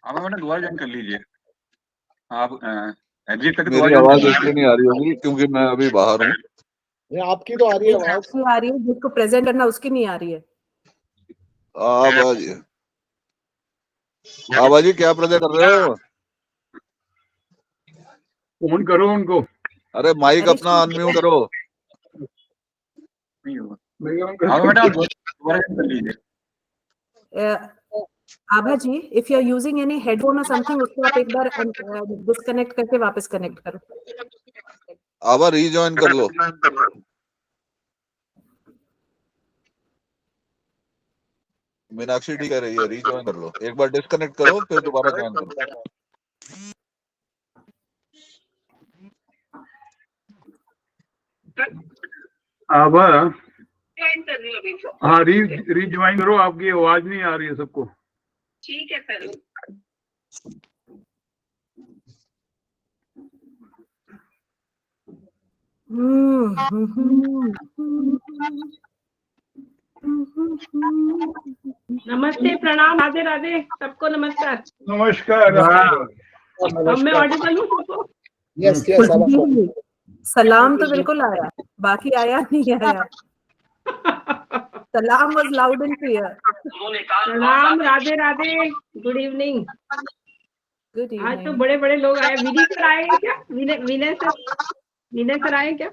आप मैंने दोबारा ज्वाइन कर लीजिए। आप एग्जिट करके मेरी दोबारा आवाज ज्वाइन इसलिए नहीं आ रही होगी क्योंकि मैं अभी बाहर हूँ। आपकी तो आ रही है आवाज। आपकी आ रही है, जिसको प्रेजेंट करना उसकी नहीं आ रही है। आबाजी क्या प्रेजेंट कर रहे हो? फोन करो उनको। अरे माइक अपना अनम्यूट करो। नहीं होगा। मैं आप मैडम दोबारा ज्वाइन कर लीजिए। Abha ji, if you are using any headphone or something, उसको आप एक बार डिस्कनेक्ट करके वापस कनेक्ट करो। आभा रीजॉइन कर लो। मीनाक्षी ठीक कह रही है, रीजॉइन कर लो। एक बार डिस्कनेक्ट करो फिर दोबारा ज्वाइन करो। आभा हाँ रीज्वाइन करो, आपकी आवाज नहीं आ रही है सबको। ठीक है सर। नमस्ते, प्रणाम, राधे राधे सबको। नमस्कार। नमस्कार। मैं ऑडिबल हूँ सबको? Yes yes. सलाम तो बिल्कुल आया, बाकी आया नहीं आया। सलाम वाज लाउड एंड क्लियर। प्रणाम, Radhe Radhe, good evening. Good evening. आज तो बड़े बड़े लोग आए। विनय सर आए हैं क्या? विनय सर आए क्या?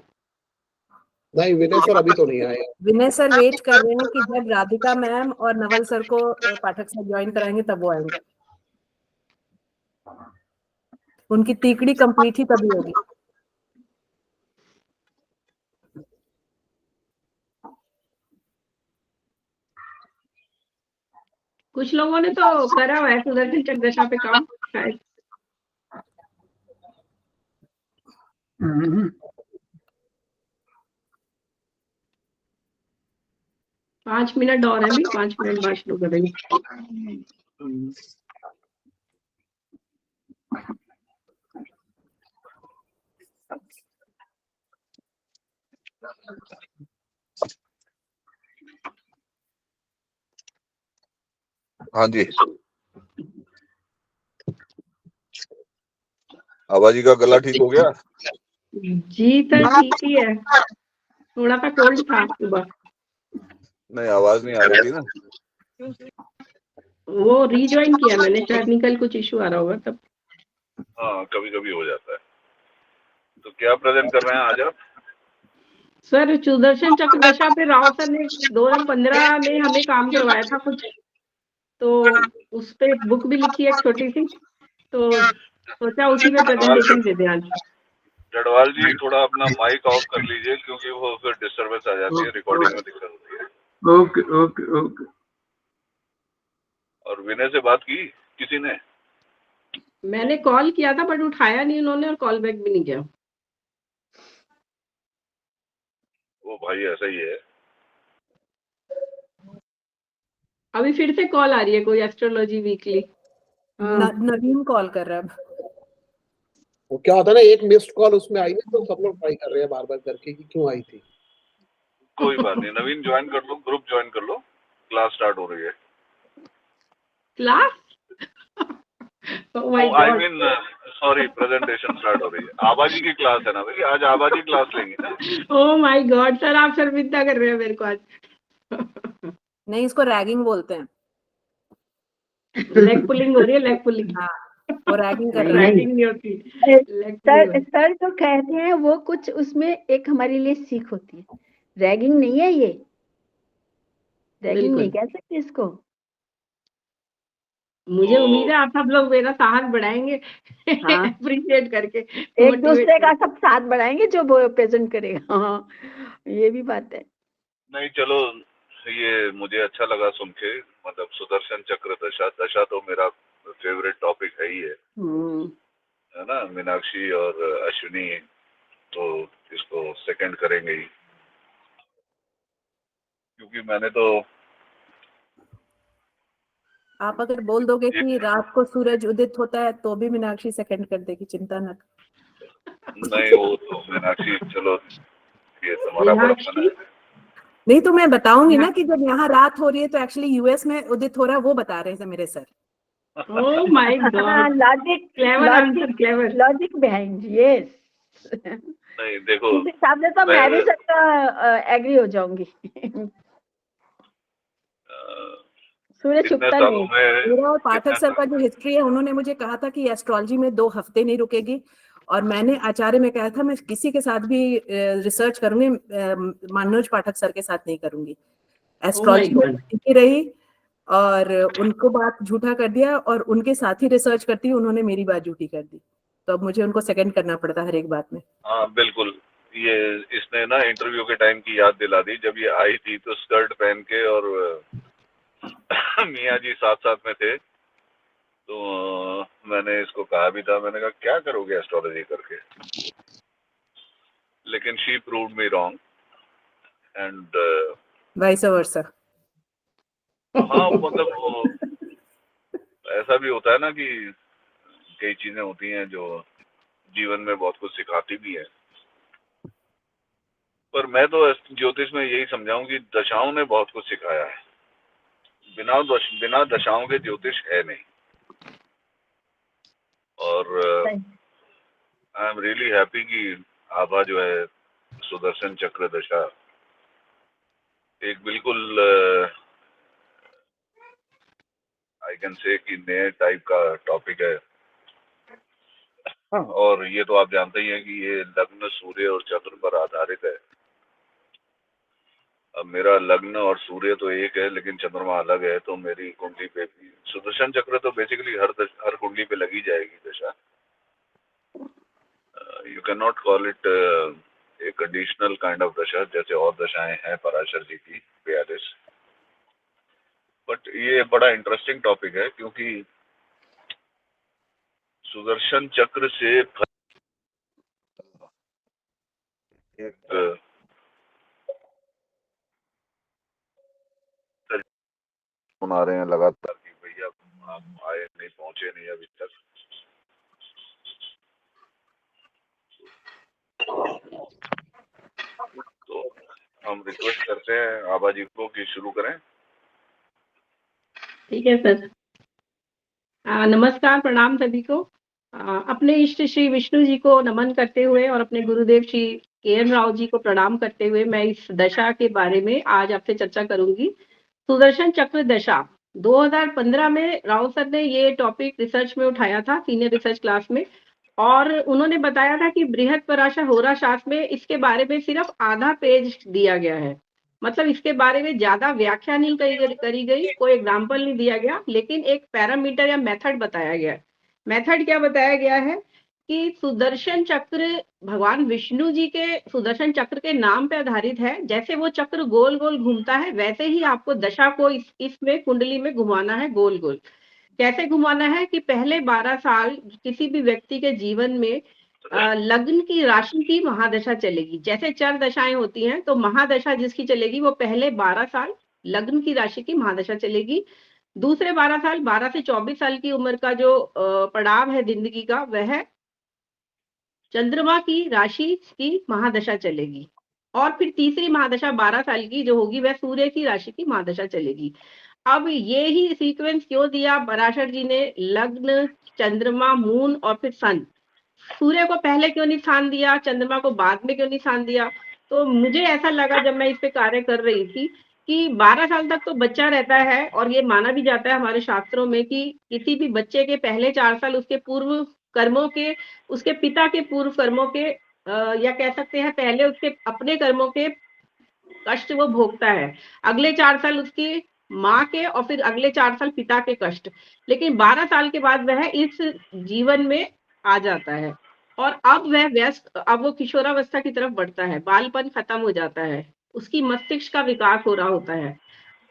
नहीं, विनय सर अभी तो नहीं आए। विनय सर वेट कर रहे हैं कि जब राधिका मैम और नवल सर को पाठक सर ज्वाइन कराएंगे तब वो आएंगे। उनकी तीकड़ी कंप्लीट ही तभी होगी। कुछ लोगों ने तो करा हुआ है सुदर्शन चक्र दशा पे काम शायद। पाँच मिनट और है भी, 5 मिनट बाद शुरू करेंगे। हाँ जी, आबाजी का गला ठीक हो गया? जी सर ठीक ही है, थोड़ा सा कोल्ड था सुबह। नहीं आवाज नहीं आ रही थी ना। वो रीज्वाइन किया मैंने, टेक्निकल कुछ इशू आ रहा होगा तब। हाँ कभी कभी हो जाता है। तो क्या प्रेजेंट कर रहे हैं आज आप? सर सुदर्शन चक्र दशा पे राव सर ने 2015 में हमें काम करवाया था कुछ, तो उस पे बुक भी लिखी है छोटी सी, तो सोचा उसी पे प्रेजेंटेशन दे दें आज। जडवाल जी थोड़ा अपना माइक ऑफ कर लीजिए क्योंकि वो फिर डिस्टरबेंस आ जाती है, रिकॉर्डिंग में दिक्कत होती है। Okay okay okay. और विनय से बात की किसी ने? मैंने कॉल किया था बट उठाया नहीं उन्होंने, और कॉल बैक भी नहीं किया। वो भाई ऐसा ही है। अभी फिर से कॉल आ रही है कोई, एस्ट्रोलॉजी वीकली। नवीन कॉल कर रहा है। वो क्या होता है ना, एक मिस्ड कॉल उसमें आई है तो सब लोग ट्राई कर रहे हैं बार बार करके कि क्यों आई थी। कोई बात नहीं, नवीन ज्वाइन कर लो, ग्रुप ज्वाइन कर लो, क्लास स्टार्ट हो रही है। Class? I mean sorry, presentation start हो रही है। आबाजी की क्लास है ना भाई, आज आबाजी क्लास लेंगे ना। ओह माय गॉड सर, आप शर्मिंदा कर रहे हैं मेरे को आज। नहीं, इसको रैगिंग बोलते हैं। लेग पुलिंग हो रही है, लेग पुलिंग। हाँ, वो रैगिंग कर रहे हैं। रैगिंग नहीं होती। सर तो कहते हैं वो कुछ उसमें एक हमारे लिए सीख होती है। रैगिंग नहीं है ये, रैगिंग नहीं कह सकते इसको। मुझे उम्मीद है आप सब लोग मेरा साहस बढ़ाएंगे। हाँ। अप्रिशिएट करके, एक दूसरे का सब साथ बढ़ाएंगे जो वो प्रेजेंट करेगा। हाँ, ये भी बात है। नहीं चलो, ये मुझे अच्छा लगा सुन के। मतलब सुदर्शन चक्र दशा, दशा तो मेरा फेवरेट टॉपिक है ही है ना। मीनाक्षी और अश्विनी तो इसको सेकंड करेंगे ही, क्योंकि मैंने तो आप अगर बोल दोगे कि रात को सूरज उदित होता है तो भी मीनाक्षी सेकंड कर देगी, चिंता न। नहीं, वो तो मीनाक्षी चलो ये तुम्हारा बड़प्पन है। नहीं तो मैं बताऊंगी ना कि जब यहाँ रात हो रही है तो एक्चुअली यूएस में उदित हो रहा है, वो बता रहे थे मेरे sir. Oh my God. Logic Clever answer, clever. Logic behind, yes. नहीं देखो, उस हिसाब से तो मैं भी सबका एग्री हो जाऊंगी। सूर्य इतने छुपता सालों नहीं। में मेरा और पाठक सर का जो हिस्ट्री है, उन्होंने मुझे कहा था कि एस्ट्रोलॉजी में 2 हफ्ते नहीं रुकेगी, और मैंने आचार्य में कहा था मैं किसी के साथ भी रिसर्च करूंगी, मनोज पाठक सर के साथ नहीं करूंगी। एस्ट्रोलॉजी में टिकी रही और उनको बात झूठा कर दिया, और उनके साथ ही रिसर्च करती उन्होंने मेरी बात झूठी कर दी, तो अब मुझे उनको सेकंड करना पड़ता हर एक बात में। हाँ बिल्कुल, ये इसने ना इंटरव्यू के टाइम की याद दिला दी, जब ये आई थी तो स्कर्ट पहन के, और मियाँ जी साथ साथ में थे, तो मैंने इसको कहा भी था, मैंने कहा क्या करोगे एस्ट्रोलॉजी करके, लेकिन she proved me wrong and vice versa. हाँ मतलब वो ऐसा भी होता है ना कि कई चीजें होती हैं जो जीवन में बहुत कुछ सिखाती भी है, पर मैं तो ज्योतिष में यही समझाऊं कि दशाओं ने बहुत कुछ सिखाया है, बिना दशाओं के ज्योतिष है नहीं। और आई एम रियली हैप्पी कि आभा जो है सुदर्शन चक्र दशा एक बिल्कुल आई कैन से कि नए टाइप का टॉपिक है। और ये तो आप जानते ही हैं कि ये लग्न सूर्य और चंद्र पर आधारित है। अब मेरा लग्न और सूर्य तो एक है लेकिन चंद्रमा अलग है, तो मेरी कुंडली पे भी सुदर्शन चक्र तो बेसिकली हर कुंडली पे लगी जाएगी दशा। You can not call it A conditional kind of दशा जैसे और दशाएं हैं पराशर जी की 42। बट ये बड़ा इंटरेस्टिंग टॉपिक है क्योंकि सुदर्शन चक्र से फोन आ रहे हैं लगातार कि भैया आप आए नहीं, पहुंचे नहीं अभी तक। तो हम रिक्वेस्ट करते हैं आभा जी को कि शुरू करें। ठीक है सर। नमस्कार, प्रणाम सभी को। अपने इष्ट श्री विष्णु जी को नमन करते हुए और अपने गुरुदेव श्री KN राव जी को प्रणाम करते हुए मैं इस दशा के बारे में आज आपसे चर्चा करूंगी। सुदर्शन चक्र दशा 2015 में राव सर ने ये टॉपिक रिसर्च में उठाया था, सीनियर रिसर्च क्लास में, और उन्होंने बताया था कि बृहद पराशर होरा शास्त्र में इसके बारे में सिर्फ आधा पेज दिया गया है। मतलब इसके बारे में ज्यादा व्याख्या नहीं करी गई, कोई एग्जाम्पल नहीं दिया गया, लेकिन एक पैरामीटर या मेथड बताया गया। मेथड क्या बताया गया है कि सुदर्शन चक्र भगवान विष्णु जी के सुदर्शन चक्र के नाम पे आधारित है। जैसे वो चक्र गोल गोल घूमता है वैसे ही आपको दशा को इसमें कुंडली में घुमाना है गोल गोल। कैसे घुमाना है कि पहले 12 साल किसी भी व्यक्ति के जीवन में लग्न की राशि की महादशा चलेगी। जैसे 4 दशाएं होती हैं, तो महादशा जिसकी चलेगी वो पहले 12 साल लग्न की राशि की महादशा चलेगी। दूसरे 12 साल 12 से 24 साल की उम्र का जो पड़ाव है जिंदगी का, वह चंद्रमा की राशि की महादशा चलेगी। और फिर तीसरी महादशा 12 साल की जो होगी वह सूर्य की राशि की महादशा चलेगी। अब ये ही सीक्वेंस क्यों दिया पराशर जी ने? लग्न, चंद्रमा, मून और फिर सन। सूर्य को पहले क्यों नहीं स्थान दिया, चंद्रमा को बाद में क्यों नहीं स्थान दिया? तो मुझे ऐसा लगा जब मैं इस पे कार्य कर रही थी कि 12 साल तक तो बच्चा रहता है, और ये माना भी जाता है हमारे शास्त्रों में कि किसी भी बच्चे के पहले 4 साल उसके पूर्व कर्मों के, उसके पिता के पूर्व कर्मों के या कह सकते हैं पहले उसके अपने कर्मों के कष्ट वो भोगता है। अगले 4 साल उसकी माँ के और फिर अगले 4 साल पिता के कष्ट। लेकिन 12 साल के बाद वह इस जीवन में आ जाता है और अब वह व्यस्त, अब वो किशोरावस्था की तरफ बढ़ता है, बालपन खत्म हो जाता है, उसकी मस्तिष्क का विकास हो रहा होता है,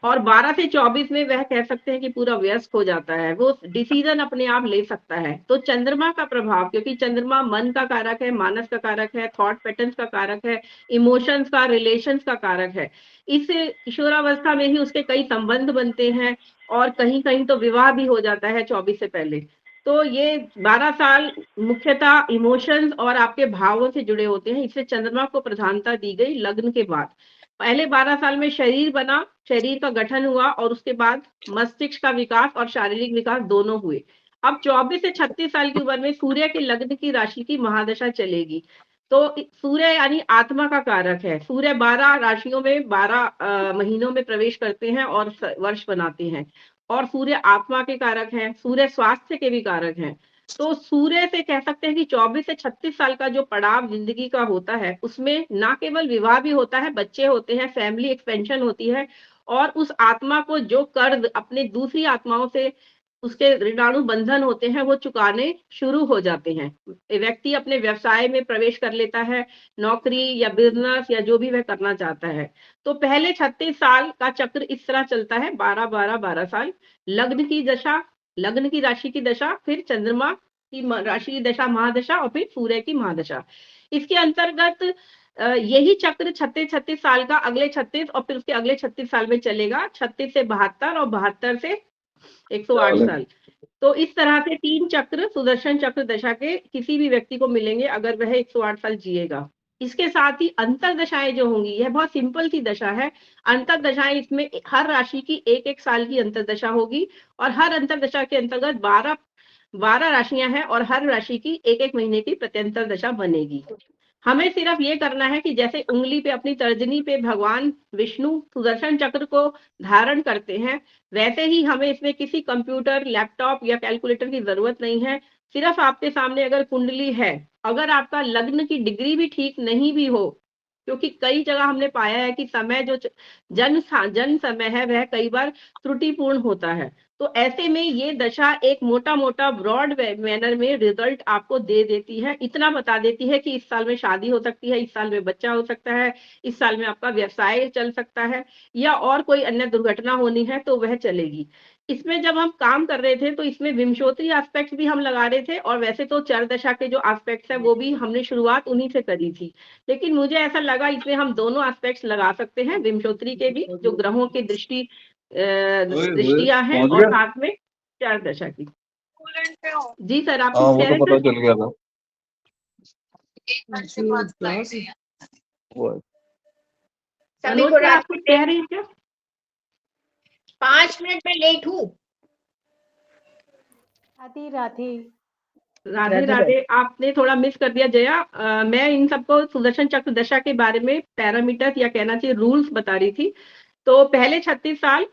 और 12 से 24 में वह कह सकते हैं कि पूरा व्यस्त हो जाता है, वो डिसीजन अपने आप ले सकता है। तो चंद्रमा का प्रभाव, क्योंकि चंद्रमा मन का कारक है, मानस का कारक है, थॉट पैटर्न्स का कारक है, इमोशंस का, रिलेशंस का कारक है। इस किशोरावस्था में ही उसके कई संबंध बनते हैं और कहीं कहीं तो विवाह भी हो जाता है 24 से पहले। तो ये 12 साल मुख्यतः इमोशंस और आपके भावों से जुड़े होते हैं, इससे चंद्रमा को प्रधानता दी गई लग्न के बाद। पहले 12 साल में शरीर बना, शरीर का गठन हुआ और उसके बाद मस्तिष्क का विकास और शारीरिक विकास दोनों हुए। अब 24 से 36 साल की उम्र में सूर्य के लग्न की राशि की महादशा चलेगी। तो सूर्य यानी आत्मा का कारक है। सूर्य 12 राशियों में 12 महीनों में प्रवेश करते हैं और वर्ष बनाते हैं, और सूर्य आत्मा के कारक हैं, सूर्य स्वास्थ्य के भी कारक हैं। तो सूर्य से कह सकते हैं कि 24 से 36 साल का जो पड़ाव जिंदगी का होता है, उसमें ना केवल विवाह भी होता है, बच्चे होते हैं, फैमिली एक्सपेंशन होती है, और उस आत्मा को जो कर्ज अपने दूसरी आत्माओं से उसके ऋणाणु बंधन होते हैं वो चुकाने शुरू हो जाते हैं। व्यक्ति अपने व्यवसाय में प्रवेश कर लेता है, नौकरी या बिजनेस या जो भी वह करना चाहता है। तो पहले 36 साल का चक्र इस तरह चलता है, 12 साल। लग्न की दशा, लग्न की राशि की दशा, फिर चंद्रमा की राशि की दशा महादशा, और फिर सूर्य की महादशा। इसके अंतर्गत यही चक्र 36 साल का अगले 36 और फिर उसके अगले 36 साल में चलेगा, 36 से 72 और 72 से 108 साल। तो इस तरह से 3 चक्र सुदर्शन चक्र दशा के किसी भी व्यक्ति को मिलेंगे अगर वह 108 साल जिएगा। इसके साथ ही अंतर दशाएं जो होंगी, यह बहुत सिंपल सी दशा है। अंतर दशाएं, इसमें हर राशि की 1-1 साल की अंतर दशा होगी, और हर अंतर दशा के अंतर्गत 12 राशियां हैं, और हर राशि की 1-1 महीने की प्रत्यंतर दशा बनेगी। हमें सिर्फ ये करना है कि जैसे उंगली पे, अपनी तर्जनी पे भगवान विष्णु सुदर्शन चक्र को धारण करते हैं, वैसे ही हमें इसमें किसी कंप्यूटर, लैपटॉप या कैलकुलेटर की जरूरत नहीं है। सिर्फ आपके सामने अगर कुंडली है, अगर आपका लग्न की डिग्री भी ठीक नहीं भी हो, क्योंकि कई जगह हमने पाया है कि समय जो जन्म समय है वह कई बार त्रुटिपूर्ण होता है, तो ऐसे में ये दशा एक मोटा ब्रॉड मैनर में रिजल्ट आपको दे देती है। इतना बता देती है कि इस साल में शादी हो सकती है, इस साल में बच्चा हो सकता है, इस साल में आपका व्यवसाय चल सकता है, या और कोई अन्य दुर्घटना होनी है तो वह चलेगी। इसमें जब हम काम कर रहे थे तो इसमें विंशोत्तरी एस्पेक्ट्स भी हम लगा रहे थे, और वैसे तो चर दशा के जो एस्पेक्ट्स है वो भी हमने शुरुआत उन्हीं से करी थी, लेकिन मुझे ऐसा लगा इसमें हम दोनों एस्पेक्ट्स लगा सकते हैं, विंशोत्तरी के भी, जो ग्रहों की दृष्टियां हैं, और साथ में चर दशा की। जी सर, आप हाँ, वो तो पता चल गया था। सभी को रात कुछ कह रही है क्या? 5 मिनट में लेट हूँ। राधे राधे। राधे राधे। आपने थोड़ा मिस कर दिया जया। मैं इन सबको सुदर्शन चक्र दशा के बारे में पैरामीटर्स या कहना चाहिए रूल्स बता रही थी। तो पहले 36 साल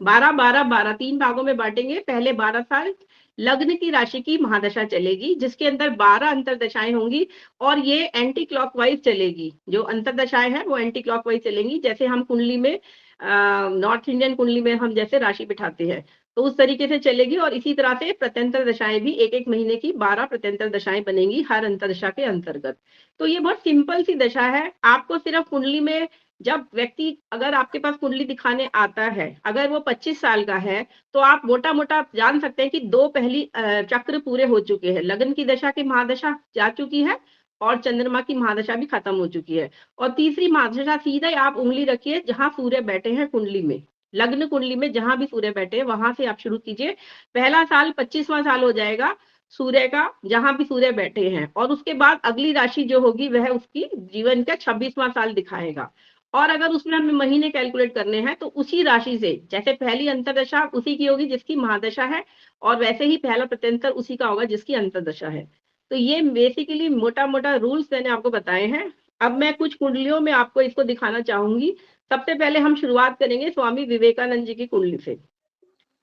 12-12-12 3 भागों में बांटेंगे। पहले 12 साल लग्न की राशि की महादशा चलेगी, जिसके अंदर 12 अंतर दशाएं होंगी, और ये एंटी क्लॉकवाइज चलेगी। जो अंतर दशाएं हैं वो एंटी क्लॉकवाइज चलेंगी, जैसे हम कुंडली में नॉर्थ इंडियन कुंडली में हम जैसे राशि बिठाते हैं, तो उस तरीके से चलेगी। और इसी तरह से प्रत्यंतर दशाएं भी 1-1 महीने की 12 प्रत्यंतर दशाएं बनेंगी हर अंतर दशा के अंतर्गत। तो ये बहुत सिंपल सी दशा है। आपको सिर्फ कुंडली में, जब व्यक्ति अगर आपके पास कुंडली दिखाने आता है, अगर वो 25 साल का है, तो आप मोटा जान सकते हैं कि 2 पहली चक्र पूरे हो चुके हैं। लग्न की दशा की महादशा जा चुकी है, और चंद्रमा की महादशा भी खत्म हो चुकी है, और तीसरी महादशा सीधा आप उंगली रखिए जहां सूर्य बैठे हैं कुंडली में, लग्न कुंडली में जहां भी सूर्य बैठे हैं वहां से आप शुरू कीजिए। पहला साल 25वां साल हो जाएगा सूर्य का, जहां भी सूर्य बैठे हैं, और उसके बाद अगली राशि जो होगी वह उसकी जीवन का 26वां साल दिखाएगा। और अगर उसमें हमें महीने कैलकुलेट करने हैं तो उसी राशि से, जैसे पहली अंतरदशा उसी की होगी जिसकी महादशा है, और वैसे ही पहला प्रत्यंतर उसी का होगा जिसकी अंतरदशा है। तो ये बेसिकली मोटा रूल्स मैंने आपको बताए हैं। अब मैं कुछ कुंडलियों में आपको इसको दिखाना चाहूंगी। सबसे पहले हम शुरुआत करेंगे स्वामी विवेकानंद जी की कुंडली से।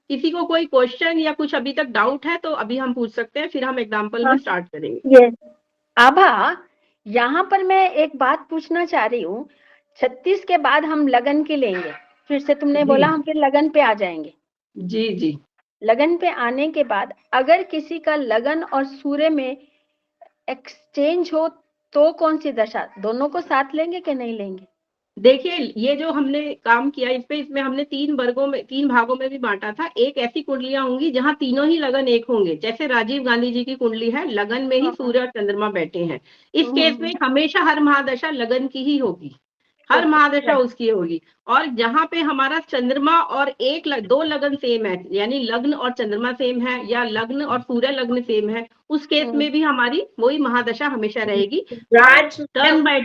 किसी को कोई क्वेश्चन या कुछ अभी तक डाउट है तो अभी हम पूछ सकते हैं, फिर हम एग्जाम्पल में स्टार्ट करेंगे। आभा, यहाँ पर मैं एक बात पूछना चाह रही हूँ। 36 के बाद हम लगन के लेंगे, फिर से तुमने बोला हम फिर लगन पे आ जाएंगे। जी। लगन पे आने के बाद अगर किसी का लगन और सूर्य में एक्सचेंज हो तो कौन सी दशा, दोनों को साथ लेंगे कि नहीं लेंगे? देखिए, ये जो हमने काम किया इसमें हमने 3 भागों में भी बांटा था। एक ऐसी कुंडलियां होंगी जहां तीनों ही लगन एक होंगे, जैसे राजीव गांधी जी की कुंडली है, लगन में ही सूर्य और चंद्रमा बैठे हैं। इस केस में हमेशा हर महादशा लगन की ही होगी, हर महादशा उसकी होगी। और जहां पे हमारा चंद्रमा और 2 लगन सेम है, यानी लग्न और चंद्रमा सेम है, या लग्न और सूर्य लग्न सेम है, उस केस में भी हमारी वही महादशा हमेशा रहेगी। टर्न बाय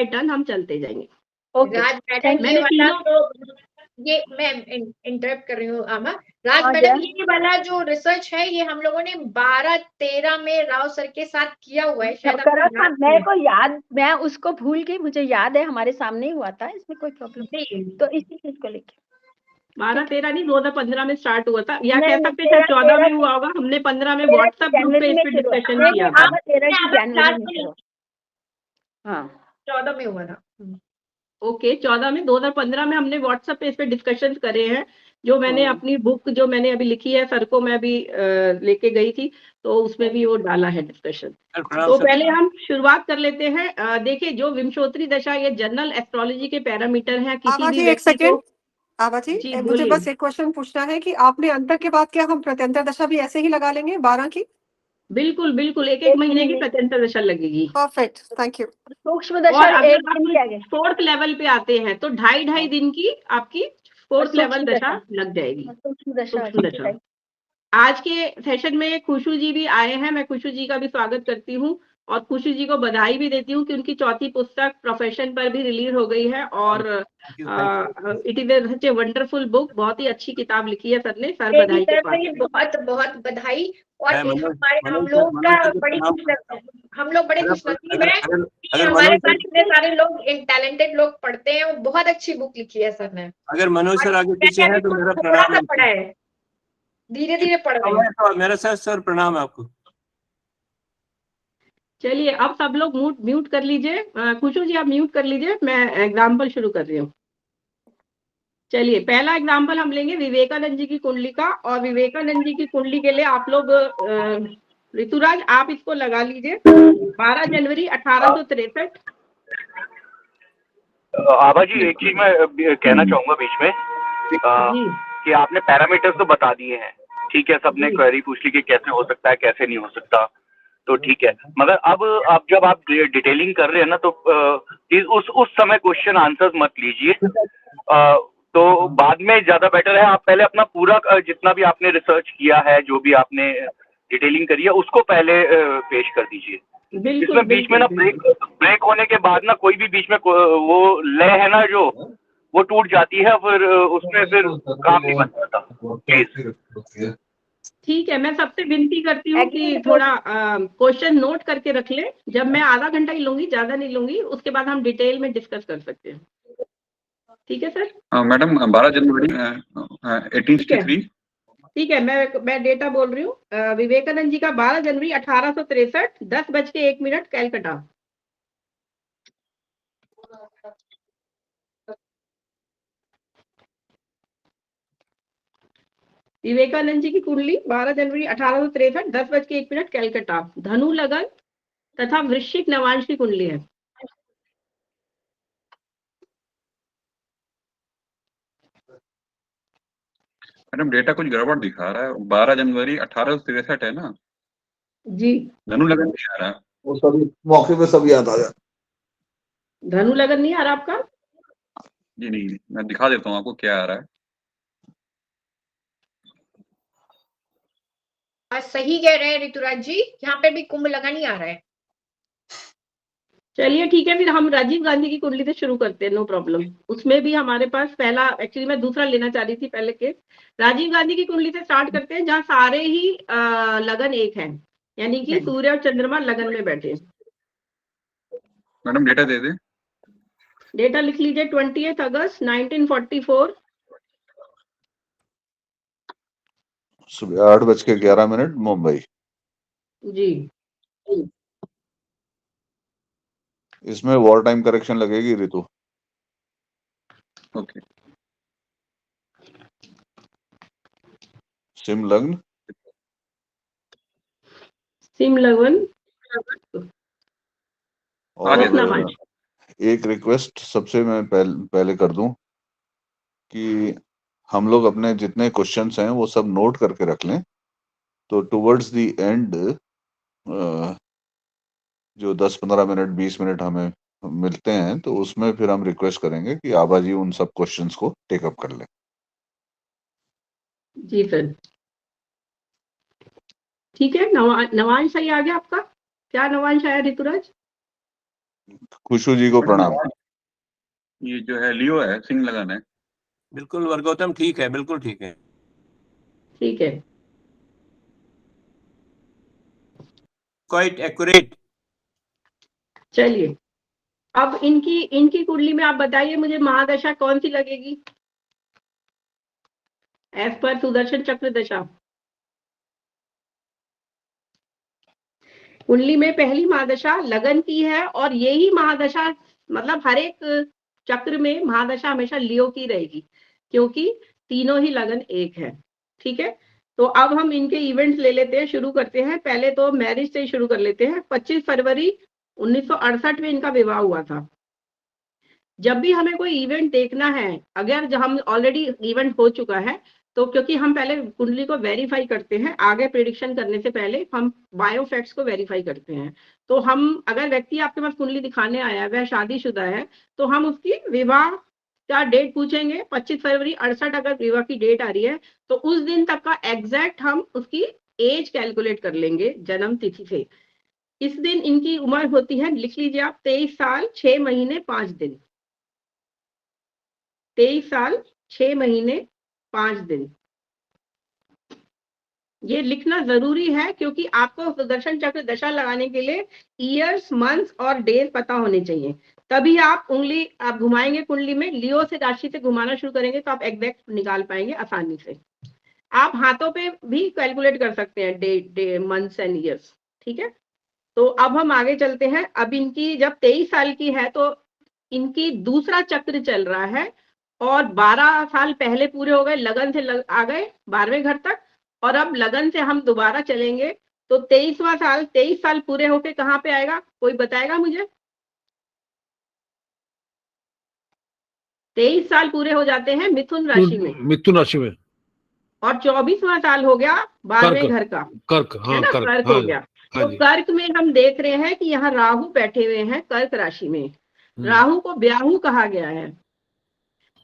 टर्न हम चलते जाएंगे। ओके राज मैडम थैंक ये मैंने वाला तीनों तो ये मैं इंटरप्ट कर रही हूँ आमा। राज हाँ मैडम जय ये वाला जो रिसर्च है ये हम लोगों ने 12-13 में राव सर के साथ किया हुआ है, शायद करा आपको था याद मेरे नहीं। को याद, मैं उसको भूल गई, मुझे याद है हमारे सामने ही हुआ था, इसमें कोई प्रॉब्लम नहीं, तो इसी चीज को लेके 12-13 नहीं 2015 में स्टार्ट हुआ था, या कह नहीं सकते हैं 14 13 में हुआ होगा। हमने 15 में 13 की व्हाट्सएप ग्रुप पे जनवरी इस में पे शुरू हुआ, डिस्कशन नहीं किया नहीं था। आप 13 की आमा जनवरी में 4 शुरू हुआ। हाँ 14 में हुआ था। ओके 14 में 2015 में हमने व्हाट्सएप पे इस पे डिस्कशन करे हैं। जो मैंने अपनी बुक जो मैंने अभी लिखी है सर को मैं अभी लेके गई थी, तो उसमें भी वो डाला है डिस्कशन। तो पहले हम शुरुआत कर लेते हैं। देखिए जो विंशोत्तरी दशा ये जनरल एस्ट्रोलॉजी के पैरामीटर हैं किसी आभा भी जी एक व्यक्ति सेकेंड, को। आभा जी जी, मुझे बोलिए। बस एक क्वेश्चन पूछना है कि आपने अंतर के बाद क्या हम प्रत्यंतर दशा भी ऐसे ही लगा लेंगे 12 की? बिल्कुल बिल्कुल एक महीने की प्रत्यंतर दशा लगेगी। Perfect, thank you. सूक्ष्म और दशा अगर एक दिन के आगे आप 4th लेवल पे आते हैं तो 2.5 दिन की आपकी 4th लेवल सूक्ष्म दशा लग जाएगी। सूक्ष्म दशा सूक्ष्म दशा। आज के सेशन में खुशू जी भी आए हैं, मैं खुशू जी का भी स्वागत करती हूँ और खुशू जी को बधाई भी देती हूँ कि उनकी चौथी पुस्तक प्रोफेशन पर भी रिलीज हो गई है और it is such a wonderful book. बहुत ही अच्छी किताब लिखी है सर ने, सर मेरी बधाई के तरफ पास से हैं। बहुत बहुत बधाई। और हम लोग का हम लोग बड़े खुशनसीब हैं कि हमारे पास इतने सारे लोग टैलेंटेड लोग पढ़ते हैं। वो बहुत अच्छी बुक लिखी है सर ने। अगर मनोज सर आगे पीछे है तो मेरा थोड़ा प्रणाम सा है। पढ़ा है, धीरे धीरे पढ़ रहे हैं। तो मेरा सर प्रणाम है आपको। चलिए अब सब लोग म्यूट कर लीजिए। खुशू जी आप म्यूट कर लीजिए, मैं एग्जाम्पल शुरू कर रही हूँ। चलिए पहला एग्जाम्पल हम लेंगे विवेकानंद जी की कुंडली का। और विवेकानंद जी की कुंडली के लिए आप लोग ऋतुराज आप इसको लगा लीजिए। 12 जनवरी 1863। आभा जी एक चीज मैं कहना चाहूंगा बीच में जी कि आपने पैरामीटर्स तो बता दिए हैं, ठीक है, सबने क्वेरी पूछ ली कि कैसे हो सकता है कैसे नहीं हो सकता, तो ठीक है। मगर अब जब आप डिटेलिंग कर रहे हैं ना तो प्लीज उस समय क्वेश्चन आंसर्स मत लीजिए। तो बाद में ज्यादा बेटर है आप पहले अपना पूरा जितना भी आपने रिसर्च किया है, जो भी आपने डिटेलिंग करी है उसको पहले पेश कर दीजिए। इसमें बीच में ना ब्रेक होने के बाद ना कोई भी बीच में वो लय है ना जो वो टूट जाती है, फिर उसमें फिर काम नहीं बन पाता। प्लीज ठीक है, मैं सबसे विनती करती हूँ कि थोड़ा क्वेश्चन नोट करके रख लें। जब मैं आधा घंटा ही लूंगी, ज्यादा नहीं लूंगी, उसके बाद हम डिटेल में डिस्कस कर सकते हैं। ठीक है सर? मैडम 12 जनवरी 1863। ठीक है, मैं डेटा बोल रही हूँ। विवेकानंद जी का 12 जनवरी 1863 10:01 कैलकाटा। विवेकानंद जी की कुंडली 12 जनवरी 1863 10:01 कैलकाटा। धनु लगन तथा वृश्चिक नवांश की कुंडली है। मैडम डेटा कुछ गड़बड़ दिखा रहा है। 12 जनवरी 1863 है ना जी। धनु लगन नहीं आ रहा है। वो सभी मौके पे सब याद आ जाए। धनु लगन नहीं आ रहा आपका? जी नहीं, मैं दिखा देता हूँ आपको क्या आ रहा है। सही कह रहे हैं ऋतुराज जी, यहाँ पे भी कुंभ लगन ही आ रहा है। चलिए ठीक है, फिर हम राजीव गांधी की कुंडली से शुरू करते हैं, नो प्रॉब्लम। उसमें भी हमारे पास पहला, एक्चुअली मैं दूसरा लेना चाह रही थी पहले केस। राजीव गांधी की कुंडली से स्टार्ट करते हैं जहाँ सारे ही लगन एक हैं, यानी कि सूर्य और चंद्रमा लगन में बैठे। मैडम डेटा दे दे। डेटा लिख लीजिए 20 अगस्त 1944। सुबह 8:11 मुंबई। जी। इसमें वॉर टाइम करेक्शन लगेगी ऋतु। ओके। सिम लग्न। सिम लगन और एक रिक्वेस्ट सबसे मैं पहले कर दूं कि हम लोग अपने जितने क्वेश्चंस हैं वो सब नोट करके रख लें, तो टुवर्ड्स द एंड जो 10-15 मिनट 20 मिनट हमें मिलते हैं तो उसमें फिर हम रिक्वेस्ट करेंगे कि आभा जी उन सब क्वेश्चंस को टेक अप कर लें। जी सर ठीक है। नवांश सही आ गया आपका? क्या नवांश आया ऋतुराज? खुशू जी को प्रणाम। ये जो है लियो है, सिंह लगन है। बिल्कुल वर्गोत्तम ठीक है, बिल्कुल ठीक है। ठीक है, क्वाइट एक्यूरेट। चलिए अब इनकी इनकी कुंडली में आप बताइए मुझे महादशा कौन सी लगेगी एज पर सुदर्शन चक्र दशा। कुंडली में पहली महादशा लगन की है और यही महादशा मतलब हर एक चक्र में महादशा हमेशा लियो की रहेगी क्योंकि तीनों ही लगन एक है। ठीक है, तो अब हम इनके इवेंट्स ले लेते हैं, शुरू करते हैं। पहले तो मैरिज से शुरू कर लेते हैं। 25 फरवरी 1968 में इनका विवाह हुआ था। जब भी हमें कोई इवेंट देखना है, अगर हम ऑलरेडी इवेंट हो चुका है तो क्योंकि हम पहले कुंडली को वेरीफाई करते हैं, आगे प्रेडिक्शन करने से पहले हम बायोफैक्ट्स को वेरीफाई करते हैं। तो हम अगर व्यक्ति आपके पास कुंडली दिखाने आया है, वह शादीशुदा है, तो हम उसकी विवाह का डेट पूछेंगे। 25 फरवरी 68 अगर विवाह की डेट आ रही है तो उस दिन तक का एग्जैक्ट हम उसकी एज कैलकुलेट कर लेंगे जन्म तिथि से। इस दिन इनकी उम्र होती है, लिख लीजिए आप, 23 साल 6 महीने 5 दिन। 23 साल 6 महीने 5 दिन, ये लिखना जरूरी है क्योंकि आपको सुदर्शन चक्र दशा लगाने के लिए ईयर्स, मंथ्स और डेज पता होने चाहिए, तभी आप उंगली आप घुमाएंगे कुंडली में, लियो से राशि से घुमाना शुरू करेंगे तो आप एग्जैक्ट निकाल पाएंगे आसानी से। आप हाथों पे भी कैलकुलेट कर सकते हैं डे मंथ्स एंड ईयर्स। ठीक है, तो अब हम आगे चलते हैं। अब इनकी जब 23 साल की है तो इनकी दूसरा चक्र चल रहा है और 12 साल पहले पूरे हो गए, लगन से आ गए 12वें घर तक, और अब लगन से हम दोबारा चलेंगे तो 23वां साल, 23 साल पूरे होके कहाँ पे आएगा, कोई बताएगा मुझे? 23 साल पूरे हो जाते हैं मिथुन राशि में, मिथुन राशि में, और 24वां साल हो गया 12वें घर का, कर्क, है ना, कर्क हो गया। तो कर्क में हम देख रहे हैं कि यहाँ राहु बैठे हुए हैं कर्क राशि में। राहु को ब्याहु कहा गया है,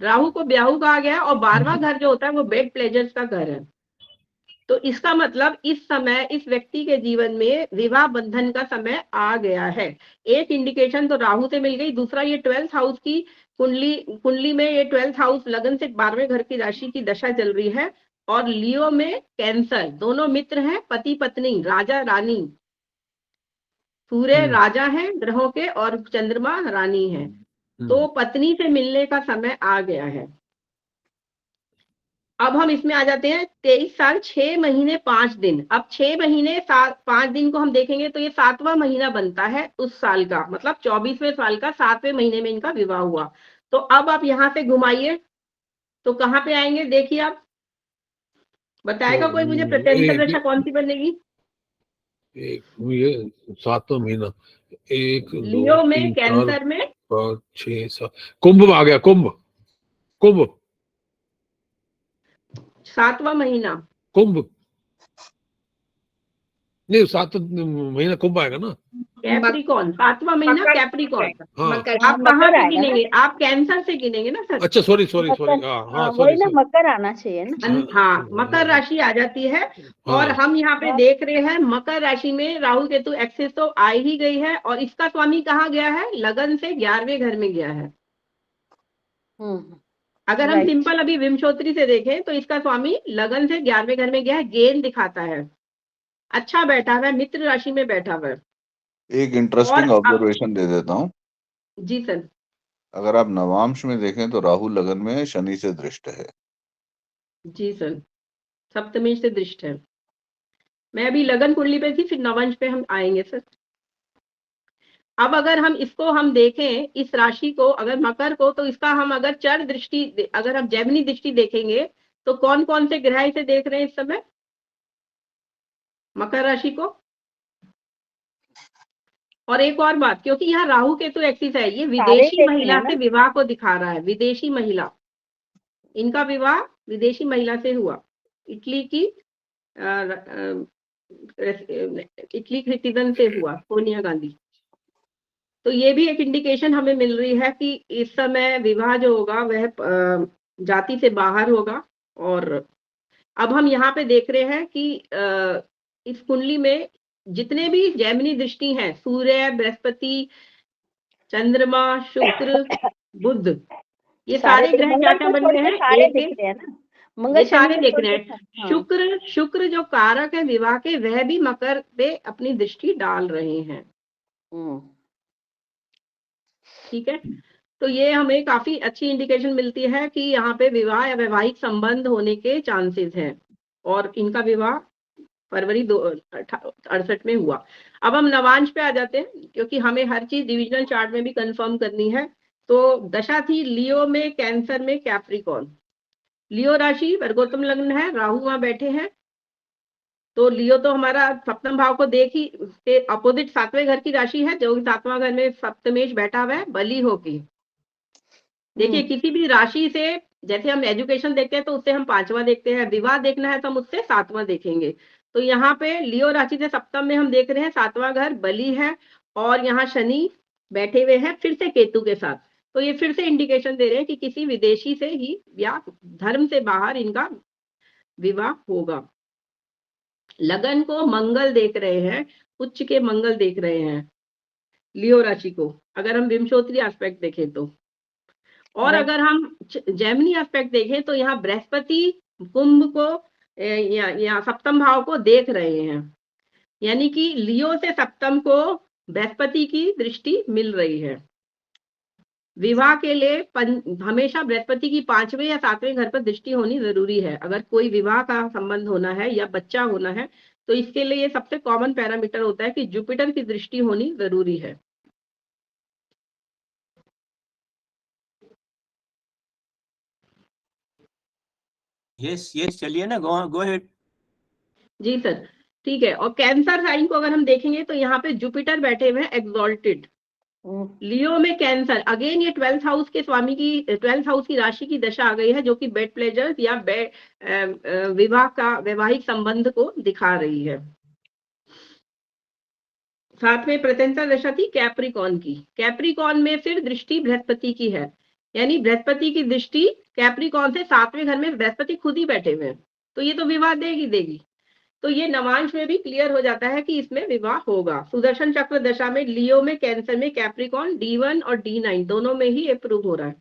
राहु को ब्याहु कहा गया है, और 12वां घर जो होता है वो बेड प्लेजर्स का घर है। तो इसका मतलब इस समय इस व्यक्ति के जीवन में विवाह बंधन का समय आ गया है। एक इंडिकेशन तो राहु से मिल गई, दूसरा ये 12th हाउस की कुंडली में ये 12th हाउस लगन से 12वें घर की राशि की दशा चल रही है, और लियो में कैंसर, दोनों मित्र हैं, पति पत्नी, राजा रानी। सूर्य राजा है ग्रहों के और चंद्रमा रानी है, तो पत्नी से मिलने का समय आ गया है। अब हम इसमें आ जाते हैं 23 साल 6 महीने 5 दिन। अब 6 महीने 5 दिन को हम देखेंगे तो ये 7वां महीना बनता है उस साल का, मतलब 24वें साल का 7वें महीने में इनका विवाह हुआ। तो अब आप यहाँ से घुमाइए तो कहाँ पे आएंगे, देखिए आप, बताएगा कोई मुझे प्रत्यंतर दशा कौन सी बनेगी? ये 7वां महीना, 1 लियो 2 में, 3 कैंसर में, 4 5 6 7, कुंभ में आ गया, कुंभ 7वां महीना, कुंभ नहीं, 7 महीना कुंभ आएगा ना। कैप्रिकॉन 7वां महीना, कैप्रिकॉन। आप कहाँ से गिनेंगे? आप कैंसर से गिनेंगे ना सर? अच्छा, सॉरी, वही ना, मकर आना चाहिए ना। हाँ, मकर राशि आ जाती है। और हम यहाँ पे देख रहे हैं मकर राशि में राहु केतु एक्सिस तो आ ही गई है, और इसका स्वामी कहाँ गया है? लगन से 11वें घर में गया है। अगर हम सिंपल अभी विमशोत्री से देखें तो इसका स्वामी लगन से 11वें घर में गया है, गेन दिखाता है, अच्छा बैठा हुआ है, मित्र राशि में बैठा हुआ है। एक इंटरेस्टिंग ऑब्जर्वेशन दे देता हूँ। जी सर। अगर आप नवांश में देखें तो राहु लगन में शनि से दृष्ट है। जी सर, सप्तमी से दृष्ट है। मैं अभी लगन कुंडली पे थी, फिर नवंश पे हम आएंगे सर। अब अगर हम इसको हम देखें, इस राशि को, अगर मकर को, तो इसका हम अगर चर दृष्टि, अगर हम जैमिनी दृष्टि देखेंगे तो कौन कौन से ग्रह इसे देख रहे हैं इस समय मकर राशि को? और एक और बात, क्योंकि यहाँ राहु केतु एक्सिस है, ये विदेशी महिला से विवाह को दिखा रहा है। विदेशी महिला, इनका विवाह विदेशी महिला से हुआ, इटली की इटली सिटीजन से हुआ, सोनिया गांधी। तो ये भी एक इंडिकेशन हमें मिल रही है कि इस समय विवाह जो होगा वह जाति से बाहर होगा। और अब हम यहाँ पे देख रहे हैं कि इस कुंडली में जितने भी जैमिनी दृष्टि हैं, सूर्य, बृहस्पति, चंद्रमा, शुक्र, बुध, ये सारे सारे ग्रह क्या मंगल क्या को बन छोड़ रहे के हैं? सारे एक दिख रहे हैं ना, मंगल ये सारे शनि को देख छोड़ रहे के हैं। हाँ। शुक्र जो कारक है विवाह के, वह भी मकर पे अपनी दृष्टि डाल रहे हैं। ठीक है, तो ये हमें काफी अच्छी इंडिकेशन मिलती है कि यहाँ पे विवाह या वैवाहिक संबंध होने के चांसेस हैं, और इनका विवाह फरवरी 68 में हुआ। अब हम नवांश पे आ जाते हैं, क्योंकि हमें हर चीज डिविजनल चार्ट में भी कंफर्म करनी है। तो दशा थी लियो में, कैंसर में, कैप्रिकॉर्न। लियो राशि वर्गोत्तम लग्न है, राहु वहां बैठे हैं। तो लियो तो हमारा सप्तम भाव को देख ही के अपोजिट 7वें घर की राशि है, जो 7वां घर में सप्तमेश बैठा हुआ है बली होगी। देखिए किसी भी राशि से, जैसे हम एजुकेशन देखते हैं तो उससे हम 5वां देखते हैं, विवाह देखना है तो हम उससे 7वां देखेंगे। तो यहाँ पे लियो राशि से सप्तम में हम देख रहे हैं 7वां घर बली है, और यहाँ शनि बैठे हुए हैं फिर से केतु के साथ। तो ये फिर से इंडिकेशन दे रहे हैं कि किसी विदेशी से ही या धर्म से बाहर इनका विवाह होगा। लगन को मंगल देख रहे हैं, उच्च के मंगल देख रहे हैं लियो राशि को, अगर हम विमशोत्री एस्पेक्ट देखें तो। और अगर हम जेमिनी एस्पेक्ट देखें तो यहाँ बृहस्पति कुंभ को या सप्तम भाव को देख रहे हैं, यानी कि लियो से सप्तम को बृहस्पति की दृष्टि मिल रही है। विवाह के लिए हमेशा बृहस्पति की 5वें या 7वें घर पर दृष्टि होनी जरूरी है। अगर कोई विवाह का संबंध होना है या बच्चा होना है तो इसके लिए ये सबसे कॉमन पैरामीटर होता है कि जुपिटर की दृष्टि होनी जरूरी है। यस यस, चलिए ना, गो अहेड। जी सर, ठीक है। और कैंसर साइन को अगर हम देखेंगे तो यहाँ पे जुपिटर बैठे हुए हैं एक्सॉल्टेड। लियो में कैंसर, अगेन ये 12th हाउस के स्वामी की, 12th हाउस की राशि की दशा आ गई है, जो कि बेड प्लेजर्स या विवाह का वैवाहिक संबंध को दिखा रही है। साथ में प्रत्यंतर दशा थी कैप्रिकॉर्न की। कैप्रिकॉर्न में फिर दृष्टि बृहस्पति की है, यानी बृहस्पति की दृष्टि कैप्रिकॉर्न से 7वें घर में बृहस्पति खुद ही बैठे हुए हैं, तो ये तो विवाह देगी। तो ये नवांश में भी क्लियर हो जाता है कि इसमें विवाह होगा। सुदर्शन चक्र दशा में लियो में, कैंसर में, कैप्रिकॉर्न D1 और D9 दोनों में ही अप्रूव हो रहा है।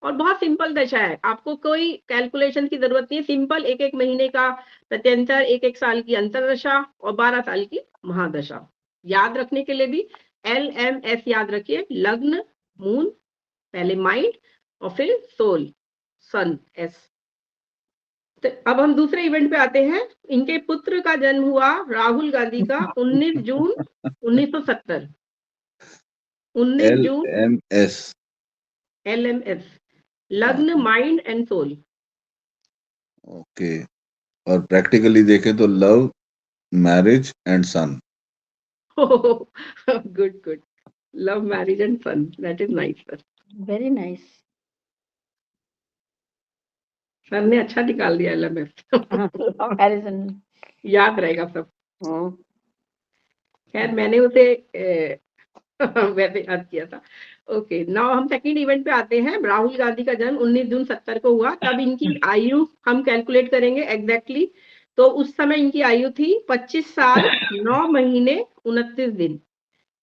और बहुत सिंपल दशा है, आपको कोई कैलकुलेशन की जरूरत नहीं है। सिंपल 1-1 महीने का प्रत्यंतर, 1-1 साल की अंतरदशा और 12 साल की महादशा। याद रखने के लिए भी LMS याद रखिए, लग्न, मून, पहले माइंड और फिर सोल, सन, S। तो अब हम दूसरे इवेंट पे आते हैं। इनके पुत्र का जन्म हुआ राहुल गांधी का 19 जून 1970। 19 जून LMS, लग्न, माइंड एंड सोल। ओके, और प्रैक्टिकली देखें तो love, marriage and son. Good, love, marriage and son, that is nice sir, very nice. Sir ने अच्छा निकाल दिया LMS। याद रहेगा सब। खैर मैंने उसे वैसे याद किया था। ओके, नाउ हम सेकंड इवेंट पे आते हैं। राहुल गांधी का जन्म 19 जून 70 को हुआ। तब इनकी आयु हम कैलकुलेट करेंगे एग्जैक्टली, तो उस समय इनकी आयु थी 25 साल 9 महीने 29 दिन।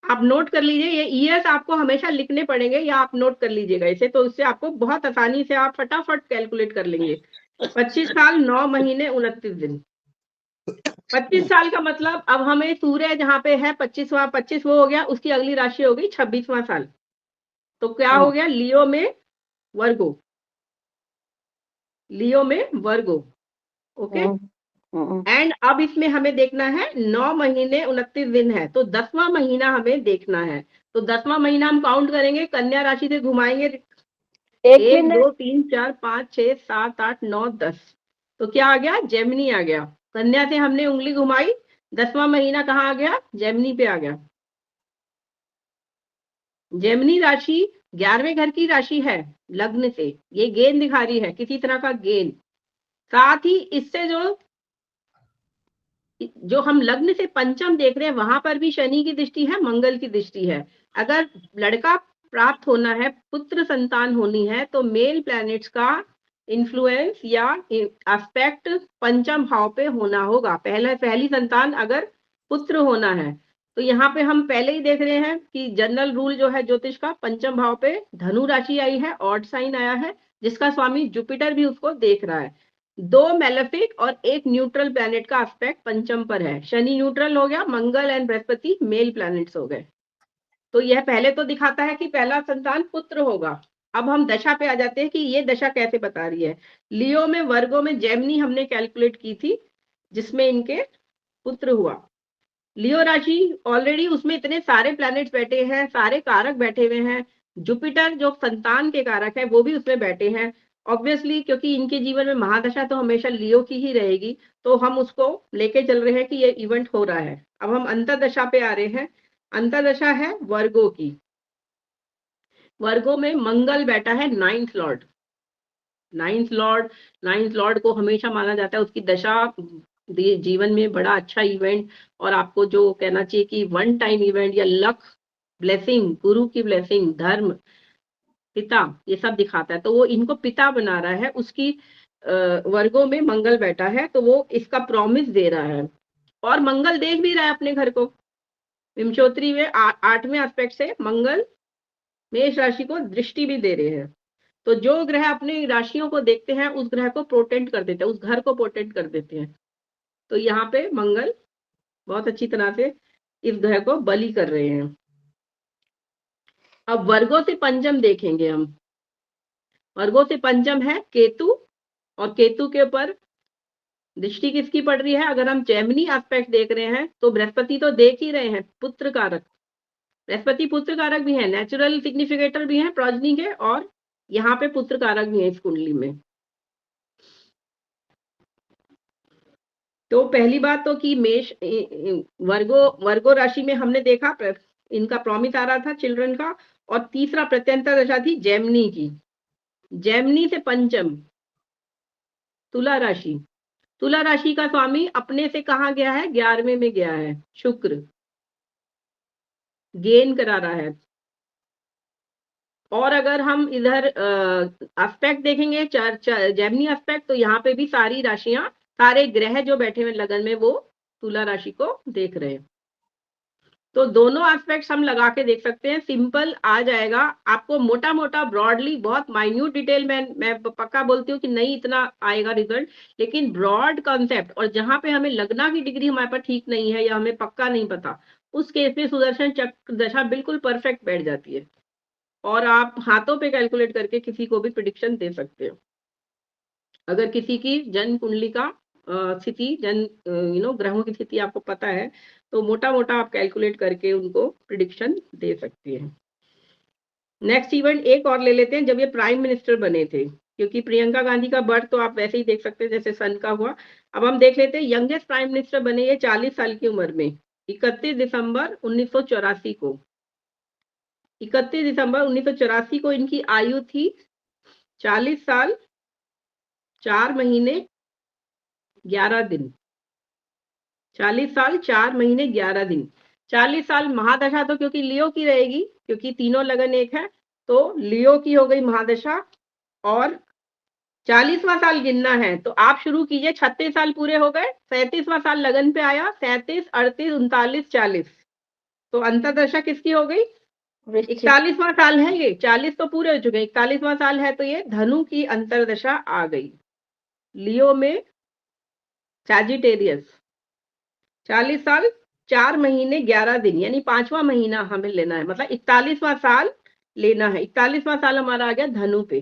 आप नोट कर लीजिए, ये ईयर्स आपको हमेशा लिखने पड़ेंगे या आप नोट कर लीजिएगा इसे, तो इससे आपको बहुत आसानी से आप फटाफट कैलकुलेट कर लेंगे। 25 साल 9 महीने 29 दिन। 25 साल का मतलब, अब हमें सूर्य जहाँ पे है 25 वो हो गया, उसकी अगली राशि हो गई 26वां साल। तो क्या हो गया, लियो में वर्गो, लियो में वर्गो। ओके, एंड अब इसमें हमें देखना है 9 महीने 29 दिन है, तो 10वां महीना हमें देखना है। तो 10वां महीना हम काउंट करेंगे, कन्या राशि से घुमाएंगे, 1 2 3 4 5 6 7 8 9 10। तो क्या आ गया, जेमिनी आ गया। कन्या से हमने उंगली घुमाई, 10वां महीना कहाँ आ गया, जेमिनी पे आ गया। जेमिनी राशि 11वें घर की राशि है, लग्न से ये गेन दिखा रही है, किसी तरह का गेन। साथ ही इससे जो हम लग्न से पंचम देख रहे हैं, वहां पर भी शनि की दृष्टि है, मंगल की दृष्टि है। अगर लड़का प्राप्त होना है, पुत्र संतान होनी है, तो मेल प्लैनेट्स का इन्फ्लुएंस या एस्पेक्ट पंचम भाव पे होना होगा। पहली संतान अगर पुत्र होना है तो यहाँ पे हम पहले ही देख रहे हैं कि जनरल रूल जो है ज्योतिष का, पंचम भाव पे धनु राशि आई है, ऑड साइन आया है, जिसका स्वामी जुपिटर भी उसको देख रहा है। 2 मेलेफिक और 1 न्यूट्रल प्लैनेट का एस्पेक्ट पंचम पर है। शनि न्यूट्रल हो गया, मंगल एंड बृहस्पति मेल प्लैनेट्स हो गए। तो यह पहले तो दिखाता है कि पहला संतान पुत्र होगा। अब हम दशा पे आ जाते हैं कि ये दशा कैसे बता रही है। लियो में, वर्गो में जेमिनी हमने कैलकुलेट की थी, जिसमें इनके पुत्र हुआ। लियो राशि ऑलरेडी उसमें इतने सारे प्लैनेट्स बैठे हैं, सारे कारक बैठे हुए हैं। जुपिटर जो संतान के कारक है वो भी उसमें बैठे हैं। ऑब्वियसली क्योंकि इनके जीवन में महादशा तो हमेशा लियो की ही रहेगी, तो हम उसको लेके चल रहे हैं कि ये इवेंट हो रहा है। अब हम अंतरदशा पे आ रहे हैं। अंतरदशा है वर्गो की। वर्गो में मंगल बैठा है 9th लॉर्ड। 9th लॉर्ड को हमेशा माना जाता है उसकी दशा जीवन में बड़ा अच्छा इवेंट, और आपको जो कहना चाहिए कि वन टाइम इवेंट या लक, ब्लेसिंग, गुरु की ब्लेसिंग, धर्म, पिता, ये सब दिखाता है। तो वो इनको पिता बना रहा है। उसकी वर्गों में मंगल बैठा है, तो वो इसका प्रॉमिस दे रहा है, और मंगल देख भी रहा है अपने घर को। विंशोत्तरी में 8वें एस्पेक्ट से मंगल मेष राशि को दृष्टि भी दे रहे हैं। तो जो ग्रह अपनी राशियों को देखते हैं उस ग्रह को प्रोटेक्ट कर देते हैं, उस घर को प्रोटेक्ट कर देते हैं। तो यहाँ पे मंगल बहुत अच्छी तरह से इस ग्रह को बलि कर रहे हैं। अब वर्गों से पंचम देखेंगे हम। वर्गों से पंचम है केतु, और केतु के ऊपर दृष्टि किसकी पड़ रही है? अगर हम जेमिनी एस्पेक्ट देख रहे हैं तो बृहस्पति तो देख ही रहे हैं, पुत्र कारक। बृहस्पति पुत्र कारक भी है, नेचुरल सिग्निफिकेटर भी है प्रोजनी के, और यहाँ पे पुत्र कारक भी है इस कुंडली में। तो पहली बात तो कि मेष वर्गो राशि में हमने देखा इनका प्रॉमिस आ रहा था चिल्ड्रन का, और तीसरा प्रत्यंतर दशा थी जेमिनी की। जेमिनी से पंचम तुला राशि। तुला राशि का स्वामी अपने से कहाँ गया है? 11वें में गया है। शुक्र गेन करा रहा है। और अगर हम इधर एस्पेक्ट देखेंगे जेमिनी एस्पेक्ट, तो यहाँ पे भी सारी राशियां, सारे ग्रह जो बैठे हुए लगन में वो तुला राशि को देख रहे हैं। तो दोनों एस्पेक्ट्स हम लगा के देख सकते हैं, सिंपल आ जाएगा आपको। मोटा मोटा ब्रॉडली, बहुत माइन्यूट डिटेल मैं पक्का बोलती हूँ कि नहीं इतना आएगा रिजल्ट, लेकिन ब्रॉड कॉन्सेप्ट, और जहां पे हमें लगना की डिग्री हमारे पास ठीक नहीं है या हमें पक्का नहीं पता, उस केस में सुदर्शन चक्र दशा बिल्कुल परफेक्ट बैठ जाती है, और आप हाथों पे कैलकुलेट करके किसी को भी प्रिडिक्शन दे सकते हो। अगर किसी की जन्म कुंडली का स्थिति, ग्रहों की स्थिति आपको पता है, तो मोटा मोटा आप कैलकुलेट करके उनको प्रिडिक्शन दे सकते हैं। नेक्स्ट इवेंट एक और ले लेते हैं, जब ये प्राइम मिनिस्टर बने थे, क्योंकि प्रियंका गांधी का बर्थ तो आप वैसे ही देख सकते हैं जैसे सन का हुआ। अब हम देख लेते हैं यंगेस्ट प्राइम मिनिस्टर बने ये 40 साल की उम्र में, 31 दिसंबर 1984 को। 31 दिसंबर 1984 को इनकी आयु थी 40 साल 4 महीने 11 दिन। 40 साल 4 महीने 11 दिन। 40 साल महादशा तो क्योंकि लियो की रहेगी, क्योंकि तीनों लगन एक है, तो लियो की हो गई महादशा, और 40वां साल गिनना है तो आप शुरू कीजिए। 36 साल पूरे हो गए, 37वां साल लगन पे आया, 37, 38, 39, 40, तो अंतरदशा किसकी हो गई? 41वां साल है ये। 40 तो पूरे हो चुके, 41वां साल है, तो ये धनु की अंतरदशा आ गई। लियो में सैजिटेरियस 40 साल 4 महीने 11 दिन, यानी 5वां महीना हमें लेना है, मतलब 41वां साल लेना है। 41वां साल हमारा आ गया धनु पे,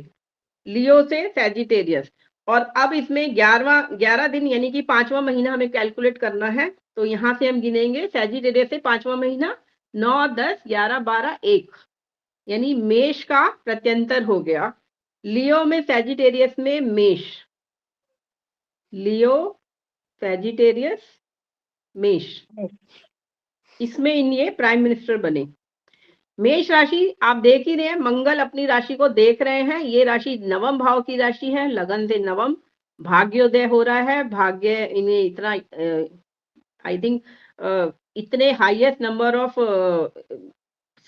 लियो से सैजिटेरियस, और अब इसमें 11 दिन यानी कि 5वां महीना हमें कैलकुलेट करना है। तो यहाँ से हम गिनेंगे सैजिटेरियस से 5वां महीना 9, 10, 11, 12, 1, यानी मेष का प्रत्यंतर हो गया। लियो में सैजिटेरियस में मेष, लियो सैजिटेरियस मेष, इसमें ये प्राइम मिनिस्टर बने। मेष राशि आप देख ही रहे हैं, मंगल अपनी राशि को देख रहे हैं। ये राशि नवम भाव की राशि है, लगन से नवम, भाग्योदय हो रहा है। भाग्य इन्हें इतना आई थिंक इतने हाईएस्ट नंबर ऑफ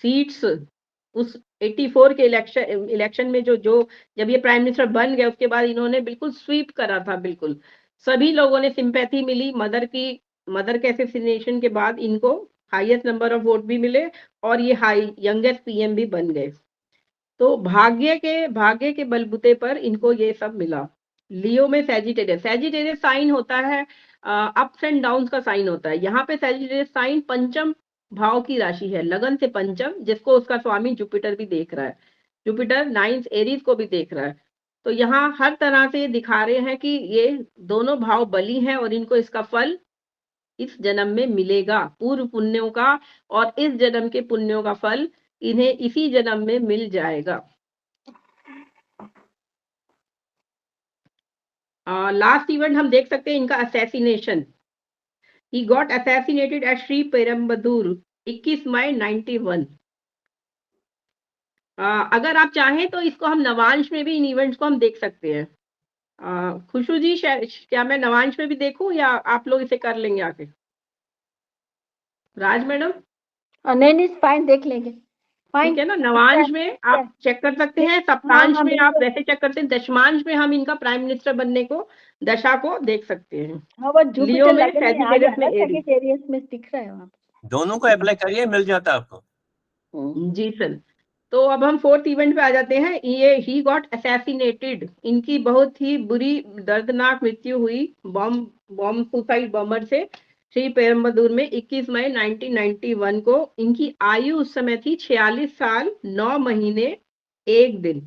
सीट्स उस 84 के इलेक्शन में जो जब ये प्राइम मिनिस्टर बन गए उसके बाद इन्होंने बिल्कुल स्वीप करा था। बिल्कुल सभी लोगों ने सिंपैथी मिली। मदर के असैसिनेशन के बाद इनको हाईएस्ट नंबर ऑफ वोट भी मिले और ये हाई यंगेस्ट पीएम भी बन गए। तो भाग्य के बलबूते पर इनको ये सब मिला। लियो में सैजिटेरियस साइन होता है, अप्स एंड डाउन्स का साइन होता है। यहाँ पे सैजिटेरियस साइन पंचम भाव की राशि है, लगन से पंचम, जिसको उसका स्वामी जुपिटर भी देख रहा है। जुपिटर 9th एरीज को भी देख रहा है। तो यहाँ हर तरह से दिखा रहे हैं कि ये दोनों भाव बली हैं और इनको इसका फल इस जन्म में मिलेगा, पूर्व पुण्यों का और इस जन्म के पुण्यों का फल इन्हें इसी जन्म में मिल जाएगा। लास्ट इवेंट हम देख सकते हैं इनका assassination. He got assassinated at Sri Perumbudur 21 May 91। अगर आप चाहें तो इसको हम नवांश में भी इन इवेंट्स को हम देख सकते हैं। खुशबू जी, क्या मैं नवांश में भी देखूं या आप लोग इसे कर लेंगे आके? राज मैडम? नहीं, फाइन, देख लेंगे। ठीक है ना, नवांश में आप चेक कर सकते हैं, सप्तांश में आप वैसे चेक करते हैं, दशमांश में हम इनका प्राइम मिनिस्टर बनने को दशा को देख सकते हैं। वो लियो में सैजिटेरियस में दिख रहा है वहाँ पे। दोनों को अप्लाई करिए, मिल जाता है आपको। जी सर। तो अब हम 4th इवेंट पे आ जाते हैं। ये ही गॉट असैसिनेटेड, इनकी बहुत ही बुरी दर्दनाक मृत्यु हुई बॉम्ब सुसाइड बॉम्बर से श्री पेरम्बदूर में 21 मई 1991 को। इनकी आयु उस समय थी 46 साल 9 महीने 1 दिन।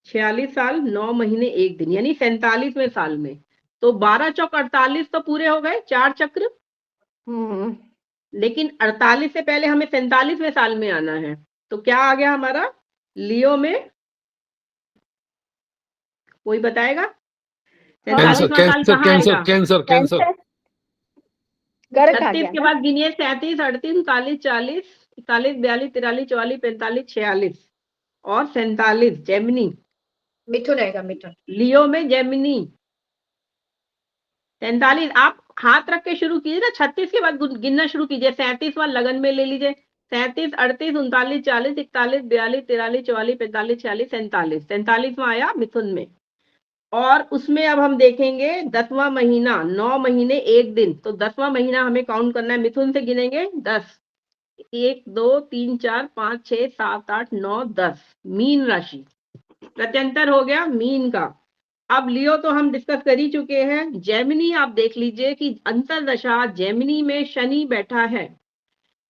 46 साल 9 महीने 1 दिन, यानी 47वें साल में। तो 12 चौक 48 तो पूरे हो गए, 4 चक्र। लेकिन 48 से पहले हमें 47वें साल में आना है। तो क्या आ गया हमारा लियो में, कोई बताएगा? कैंसर। 36 के बाद गिनिए 37, 38, 39, 40, 41, 42, 43, 44, 45, 46 और 47 जेमिनी। मिथुन आएगा, मिथुन। लियो में जेमिनी 47। आप हाथ रख के शुरू कीजिए ना, 36 के बाद गिनना शुरू कीजिए। 37वां लगन में ले लीजिए, 37, 38, 39, 40, 41, 42, 43, 44, 45, 46, 47। 47वां आया मिथुन में। और उसमें अब हम देखेंगे 10वां महीना 9 महीने 1 दिन। तो 10वां महीना हमें काउंट करना है, मिथुन से गिनेंगे 10, 1, 2, 3, 4, 5, 6, 7, 8, 9, 10। मीन राशि, प्रत्यंतर हो गया मीन का। अब लियो तो हम डिस्कस कर ही चुके हैं। जेमिनी आप देख लीजिए कि अंतरदशा जेमिनी में शनि बैठा है।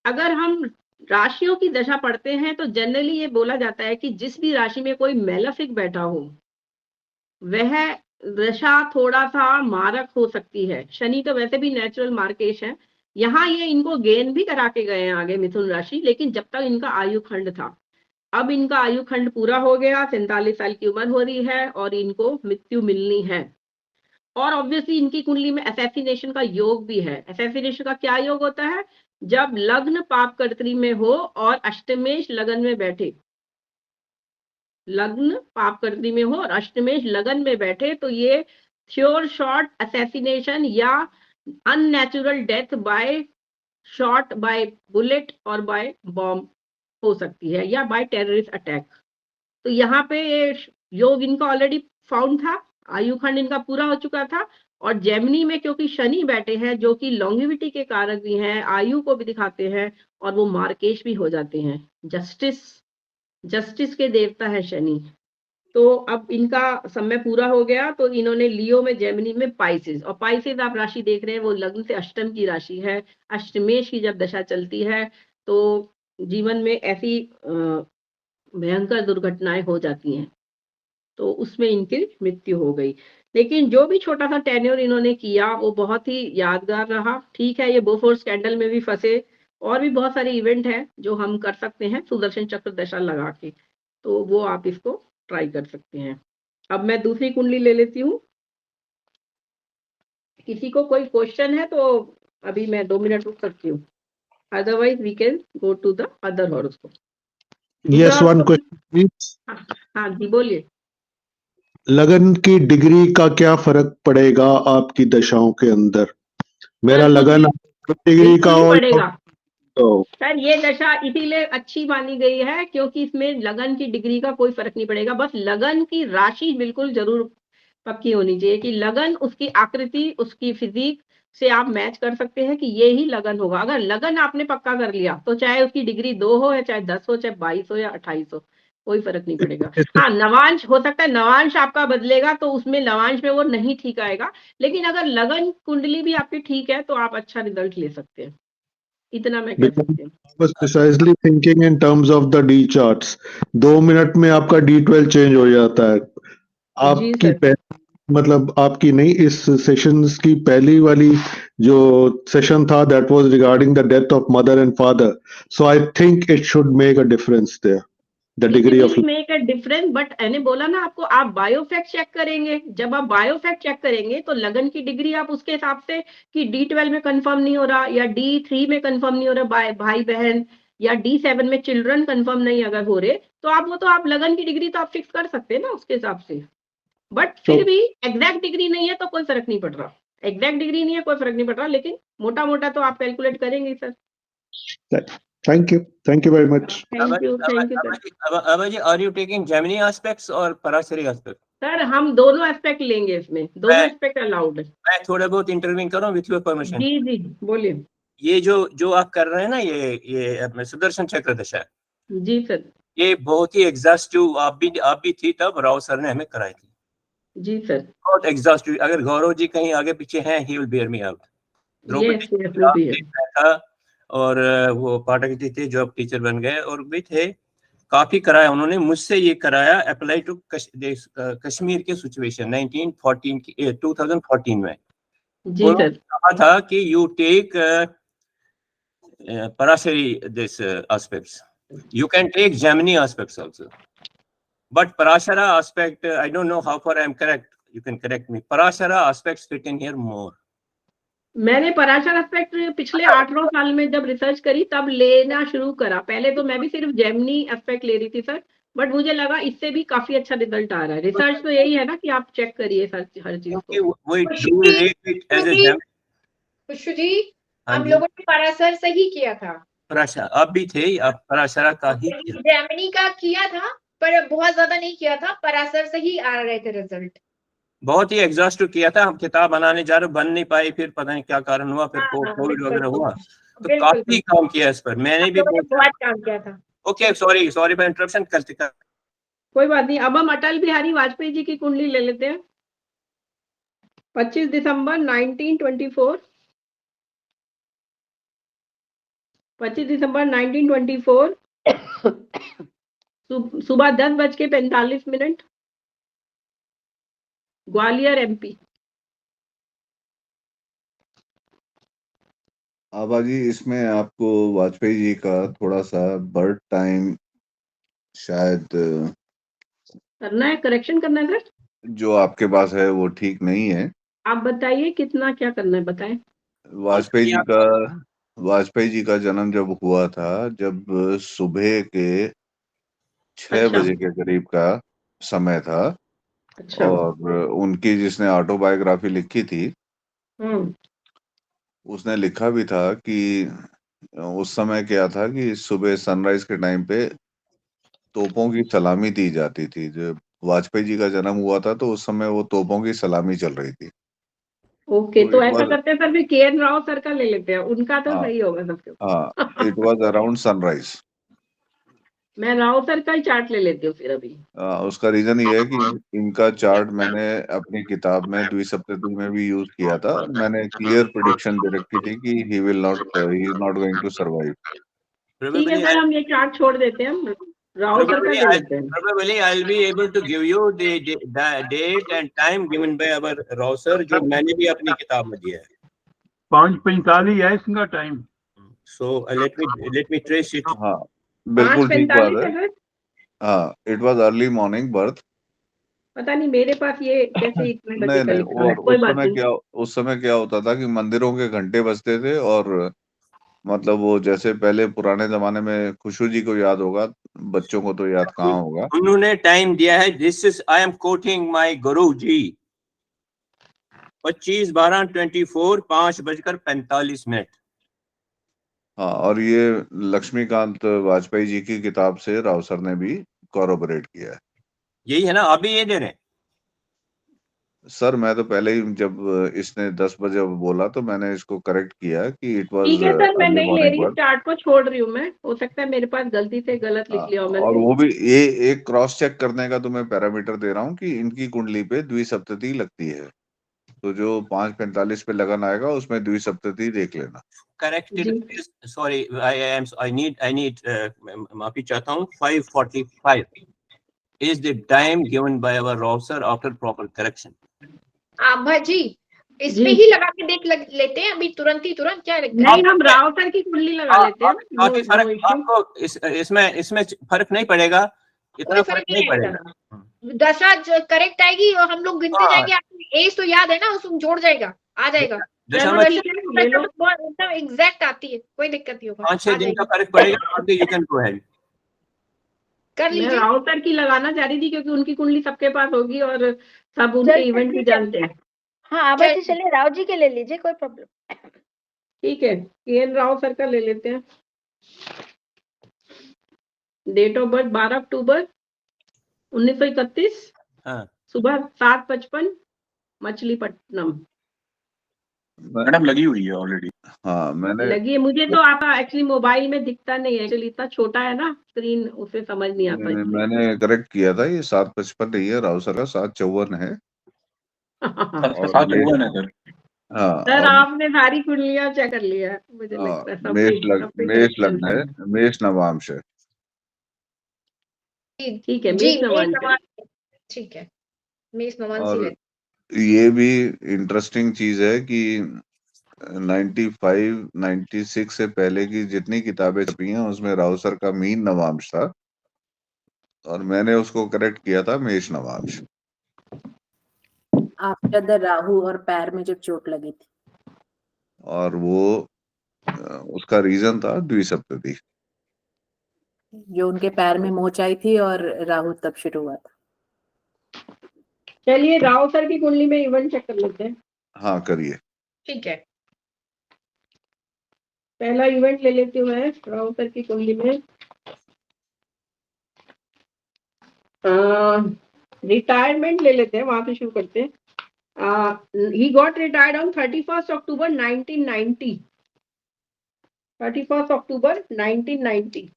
अगर हम राशियों की दशा पढ़ते हैं तो जनरली ये बोला जाता है कि जिस भी राशि में कोई मेलेफिक बैठा हो वह दशा थोड़ा सा मारक हो सकती है। शनि तो वैसे भी नेचुरल मार्केश है, यहाँ ये इनको गेन भी करा के गए हैं आगे मिथुन राशि, लेकिन जब तक इनका आयु खंड था। अब इनका आयु खंड पूरा हो गया, 47 साल की उम्र हो रही है और इनको मृत्यु मिलनी है। और ऑब्वियसली इनकी कुंडली में असैसिनेशन का योग भी है। असैसिनेशन का क्या योग होता है? जब लग्न पापकर्त्री में हो और अष्टमेश लगन में बैठे, लग्न पापकर्त्री में हो और अष्टमेश लगन में बैठे, तो ये श्योर शॉट असैसिनेशन या unnatural death by shot, by bullet और बाय बॉम्ब हो सकती है, या बाय टेररिस्ट अटैक। तो यहाँ पे योग इनका ऑलरेडी फाउंड था, आयु खंड इनका पूरा हो चुका था। और जेमिनी में क्योंकि शनि बैठे हैं जो कि लॉन्गिविटी के कारक भी हैं, आयु को भी दिखाते हैं और वो मार्केश भी हो जाते हैं। जस्टिस के देवता है शनि। तो अब इनका समय पूरा हो गया, तो इन्होंने लियो में, जेमिनी में पाइसेस, और पाइसेस आप राशि देख रहे हैं वो लग्न से अष्टम की राशि है। अष्टमेश की जब दशा चलती है तो जीवन में ऐसी भयंकर दुर्घटनाएं हो जाती हैं, तो उसमें इनकी मृत्यु हो गई। लेकिन जो भी छोटा सा टेन्योर इन्होंने किया वो बहुत ही यादगार रहा। ठीक है, ये बोफोर्स स्कैंडल में भी फंसे, और भी बहुत सारे इवेंट हैं जो हम कर सकते हैं सुदर्शन चक्र दशा लगा के, तो वो आप इसको ट्राई कर सकते हैं। अब मैं दूसरी कुंडली ले लेती हूँ। किसी को कोई क्वेश्चन है तो अभी मैं 2 मिनट रुक सकती हूँ, otherwise we can go to the other horoscope. Yes, one question. हाँ जी, बोलिए। लगन की डिग्री का क्या फर्क पड़ेगा आपकी दशाओं के अंदर? मेरा लगन डिग्री का पड़ेगा सर, ये दशा इसीलिए अच्छी मानी गई है क्योंकि इसमें लगन की डिग्री का कोई फर्क नहीं पड़ेगा। बस लगन की राशि बिल्कुल जरूर पक्की होनी चाहिए कि लगन, उसकी आकृति, उसकी फिजिक, से आप मैच कर सकते हैं कि ये ही लगन होगा। अगर लगन आपने पक्का कर लिया तो चाहे उसकी डिग्री 2 हो या चाहे 10 हो, चाहे 22 हो या 28 हो, कोई फर्क नहीं पड़ेगा। हाँ, नवांश हो सकता है, नवांश आपका बदलेगा तो उसमें नवांश में वो नहीं ठीक आएगा, लेकिन अगर लगन कुंडली भी आपकी ठीक है तो आप अच्छा रिजल्ट ले सकते हैं, इतना मैं कह सकती हूँ। बस precisely thinking in terms of the D charts, 2 minute में आपका D12 चेंज हो जाता है। जी आपकी सर। मतलब आपकी नहीं, इस सेशंस की पहली वाली जो सेशन था that was regarding the death of mother and father, so I think it should make a difference there, the degree of make a difference, but मैंने बोला ना आपको, आप बायोफैक्ट चेक करेंगे। जब आप बायोफैक्ट चेक करेंगे तो लगन की डिग्री आप उसके हिसाब से कि D12 में कंफर्म नहीं हो रहा या D3 में कंफर्म नहीं हो रहा भाई बहन, या D7 में चिल्ड्रन कंफर्म नहीं अगर हो रहे, तो आप वो तो आप लगन की डिग्री तो आप फिक्स कर सकते हैं ना उसके हिसाब से। बट फिर भी एग्जैक्ट डिग्री नहीं है तो कोई फर्क नहीं पड़ रहा, एग्जैक्ट डिग्री नहीं है कोई फर्क नहीं पड़ रहा, लेकिन मोटा मोटा तो आप कैलकुलेट करेंगे sir. Thank you very much. Thank you sir. Abhay ji, are you taking Jaimini aspects और पराशरी एस्पेक्ट? सर हम दोनों एस्पेक्ट लेंगे, इसमें दोनों एस्पेक्ट अलाउड है। मैं थोड़ा बहुत इंटरव्यू करूं विथ योर परमिशन? जी जी बोलिए। ये जो आप कर रहे हैं ना, ये अपने सुदर्शन चक्र दशा, जी सर। ये बहुत ही एग्जॉस्टिव, आप भी थी तब, राव सर ने हमें कराई थी। जी सर। बहुत एग्जॉस्टिव। अगर गौरव जी कहीं आगे पीछे हैं, he will bear me out. Draupadi था और वो पाठक जी थे जो अब टीचर बन गए, और भी थे, काफी कराया उन्होंने। मुझसे ये कराया अप्लाई टू कश्मीर के सिचुएशन 2014 में। जी सर। कहा था कि you take Parashari this aspects. You can take Gemini aspects also. But Parashara aspect, I don't know how far I am correct. You can correct me. Parashara aspects fit in here more. मैंने Parashar aspect पिछले 8-9 साल में जब research करी तब लेना शुरू करा। पहले तो मैं भी सिर्फ जेमिनी एस्पेक्ट ले रही थी सर, बट मुझे लगा इससे भी काफी अच्छा रिजल्ट आ रहा है। रिसर्च तो यही है ना कि आप चेक करिए हर चीज को। खुशबू जी, हम लोगों ने पराशर से ही किया था। पराशर आप भी थे, आप पराशरा का ही जेमिनी का किया था पर बहुत ज्यादा नहीं किया था, पराशर से ही आ रहे थे रिजल्ट। बहुत ही एग्जॉस्ट किया था। हम किताब बनाने जा रहे, बन नहीं पाई, फिर पता नहीं क्या कारण हुआ, फिर कोविड वगैरह हुआ, तो काफी काम किया इस पर। मैंने भी बहुत काम किया था। ओके, सॉरी फॉर इंटरप्शन करते कर। कोई बात नहीं। अब हम अटल बिहारी वाजपेयी जी की कुंडली ले लेते हैं। 25 दिसंबर 1924, 25 दिसंबर 1924 सुबह 10:45, ग्वालियर MP। आबा जी, इसमें आपको वाजपेयी जी का थोड़ा सा बर्थ टाइम शायद करना है, करेक्शन करना है सर। जो आपके पास है वो ठीक नहीं है। आप बताइए कितना क्या करना है, बताएं। वाजपेयी जी का जन्म जब हुआ था, जब सुबह के 6 बजे के करीब का समय था। अच्छा। और उनकी जिसने ऑटोबायोग्राफी लिखी थी, उसने लिखा भी था कि उस समय क्या था कि सुबह सनराइज के टाइम पे तोपों की सलामी दी जाती थी। जब वाजपेयी जी का जन्म हुआ था तो उस समय वो तोपों की सलामी चल रही थी। ओके, तो ऐसा करते हैं सर, फिर KN राव सर का ले लेते हैं, उनका तो हाँ, सही होगा सबके। हाँ, इट वाज अराउंड सनराइज। मैं राव सर का ही चार्ट ले लेती हूँ फिर अभी। उसका रीजन ये है कि इनका चार्ट मैंने अपनी किताब में द्विसप्तति में भी यूज किया था। मैंने क्लियर प्रेडिक्शन दे रखी थी कि he is not going to survive. ठीक है सर, हम ये चार्ट छोड़ देते हैं, राव सर का ले लेते हैं। Probably I'll be able to give you the date and time given by our Rao sir, जो मैंने भी अपनी किताब में दिया है। 5:45 है इसका time. So let me trace it. हाँ, बिल्कुल ठीक बात है। हाँ, it was early morning birth. पता नहीं मेरे पास ये कैसे इतने बजे का लिखा है। कोई बात नहीं। उस समय क्या होता था कि मंदिरों के घंटे बजते थे, और मतलब वो जैसे पहले पुराने जमाने में, खुशबू जी को याद होगा, बच्चों को तो याद कहाँ होगा। उन्होंने टाइम दिया है, this is I am quoting my गुरु जी, 25/12/24, 5:45। हाँ, और ये लक्ष्मीकांत वाजपेयी जी की किताब से राव सर ने भी कॉरोबोरेट किया है। यही है ना, आप भी ये दे रहे हैं? सर मैं तो पहले ही जब इसने 10 बजे बोला तो मैंने इसको करेक्ट किया कि इट वाज ठीक है सर, मैं अर्ली नहीं ले मॉर्निंग रही हूँ, वर्क। चार्ट को छोड़ रही हूँ मैं, हो सकता है मेरे पास गलती से गलत लिख लिया हो और मैंने। वो भी ये एक क्रॉस चेक करने का तुम्हें पैरामीटर दे रहा हूँ कि इनकी कुंडली पे द्विसप्तति लगती है, तो जो 5:45 पे लगन आएगा उसमें द्विसप्तति देख लेना। Corrected, sorry, I need माफी चाहता हूँ, 5:45 is the time given by our router after proper correction. भाजी इस पे ही लगा के लेते हैं अभी तुरंत क्या लगता है? नहीं, हम राउटर की कुंडली लगा लेते हैं। काफी फर्क आपको इसमें फर्क नहीं पड़ेगा, इतना फर्क नहीं पड़ेगा। दशा करेक्ट आएगी और हम लोग गिनते जाएंगे। एज तो याद है ना, उसमें जोड़ जाएगा, आ जाएगा। एकदम एग्जैक्ट आती है, कोई दिक्कत नहीं होगा। 5-6 दिन का फर्क पड़ेगा, यू कैन गो अहेड कर लीजिए। मैं राउटर की लगाना चाह रही थी क्योंकि उनकी कुंडली सबके पास होगी और सब उनके इवेंट भी जानते हैं। हाँ आप ऐसे चलिए, राव जी के ले लीजिए, कोई प्रॉब्लम। ठीक है, KN राव सर का ले लेते हैं। डेट ऑफ बर्थ 12 अक्टूबर 1931, सुबह 7:55, मछलीपट्टनम। मैडम लगी हुई है ऑलरेडी। हाँ मैंने लगी है, मुझे तो आपका एक्चुअली मोबाइल में दिखता नहीं है, एक्चुअली इतना छोटा है ना स्क्रीन, उसे समझ नहीं आता। मैंने करेक्ट किया था, ये 7:55 नहीं है, राव सर का 7:54 है। 7:54 है सर। हाँ सर आपने सारी कुंडलियां चेक कर लिया है, मुझे लगता है सब मेष लग्न है, मेष नवांश है। ठीक है, मेष नवांश, ठीक है, मेष नवांश। और ये भी इंटरेस्टिंग चीज है कि 96 से पहले की जितनी किताबें छपी हैं उसमें राव सर का मीन नवांश था और मैंने उसको करेक्ट किया था मेष नवांश। आफ्टर राहु और पैर में जब चोट लगी थी, और वो उसका रीजन था द्विसप्तति, जो उनके पैर में मोच आई थी और राहु तब शुरू हुआ था। चलिए राव सर की कुंडली में इवेंट चेक कर लेते हैं। हाँ करिए। ठीक है, पहला इवेंट ले लेती हूँ मैं राव सर की कुंडली में। रिटायरमेंट ले लेते हैं, वहां से शुरू करते हैं। He got retired on 31st October 1990. 31st October 1990.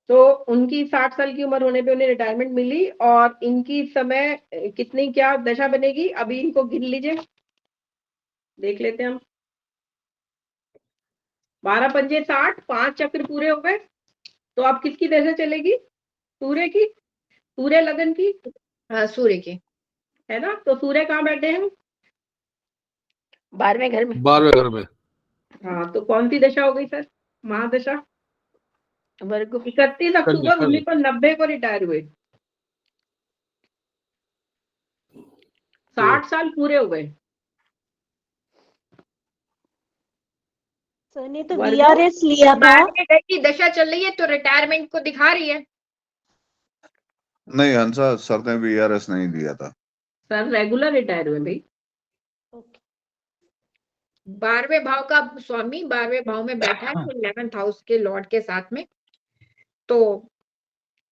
तो उनकी 60 साल की उम्र होने पे उन्हें रिटायरमेंट मिली और इनकी समय कितनी क्या दशा बनेगी अभी इनको गिन लीजिए, देख लेते हैं हम। 12 पंजे 60, 5 चक्र पूरे हो गए, तो अब किसकी दशा चलेगी? सूर्य की, सूर्य लगन की। हाँ सूर्य की है ना, तो सूर्य कहाँ बैठे हैं? 12वें घर में। 12वें घर में। हाँ, तो कौन सी दशा हो गई सर? महादशा। वर्गो। 31 अक्टूबर 1990 को रिटायर हुए, 60 साल पूरे हो गए। सर ने तो VRS लिया था। की दशा चल रही है तो रिटायरमेंट को दिखा रही है। नहीं हंसा सर ने VRS नहीं दिया था। सर रेगुलर रिटायर हुए भाई। 12वें भाव का स्वामी 12वें भाव में बैठा है 11th हाउस के लॉर्ड के साथ में, तो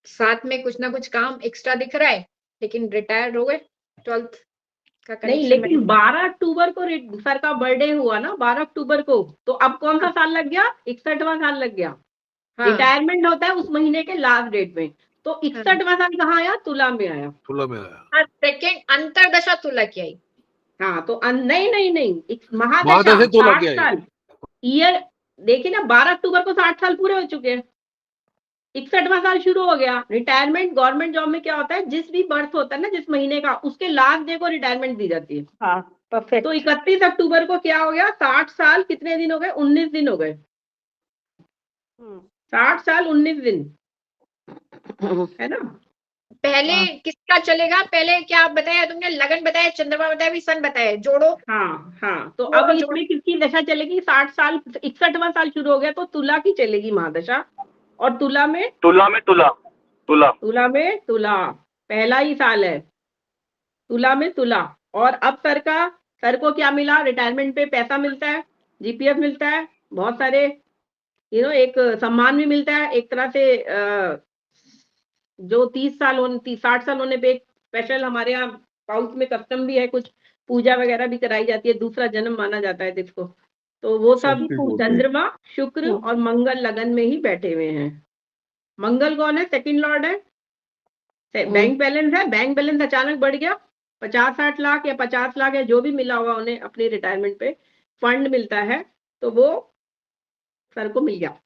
साथ में कुछ ना कुछ काम एक्स्ट्रा दिख रहा है, लेकिन रिटायर हो गए 12th का नहीं, लेकिन 12 अक्टूबर को सर का बर्थडे हुआ ना, 12 अक्टूबर को, तो अब कौन सा साल लग गया? 61वां साल लग गया। रिटायरमेंट होता है उस महीने के लास्ट डेट में, तो 61वां साल कहाँ आया? तुला में आया। तुला में आया। सेकेंड अंतरदशा तुला की आई। हाँ, तो नहीं महादशा 60 साल ईयर। देखिए ना, 12 अक्टूबर को 60 साल पूरे हो चुके हैं, 61वां साल शुरू हो गया। रिटायरमेंट गवर्नमेंट जॉब में क्या होता है, जिस भी बर्थ होता है ना जिस महीने का, उसके लास्ट डे को रिटायरमेंट दी जाती है। हाँ परफेक्ट। तो 31 अक्टूबर को क्या हो गया? 60 साल कितने दिन हो गए? 19 दिन हो गए। 60 साल 19 दिन, है ना। पहले किसका चलेगा? पहले क्या बताया तुमने? लगन बताया, चंद्रमा बताया, भी सन बताया, जोड़ो। हाँ, तो अब इसमें किसकी दशा चलेगी? 60 साल 61वां साल शुरू हो गया, तो तुला की चलेगी महादशा। और तुला में तुला पहला ही साल है, तुला में तुला। और अब सर को क्या मिला? रिटायरमेंट पे पैसा मिलता है, GPF मिलता है, बहुत सारे एक सम्मान भी मिलता है, एक तरह से जो 60 साल होने पे एक स्पेशल हमारे यहाँ साउथ में कस्टम भी है, कुछ पूजा वगैरह भी कराई जाती है, दूसरा जन्म माना जाता है जिसको, तो वो सब चंद्रमा, शुक्र और मंगल लगन में ही बैठे हुए हैं। मंगल कौन है? सेकंड लॉर्ड है। बैंक बैलेंस है, बैंक बैलेंस अचानक बढ़ गया, 50-60 लाख या 50 लाख है जो भी मिला होगा उन्हें अपनी रिटायरमेंट पे फंड मिलता है, तो वो सर को मिल गया।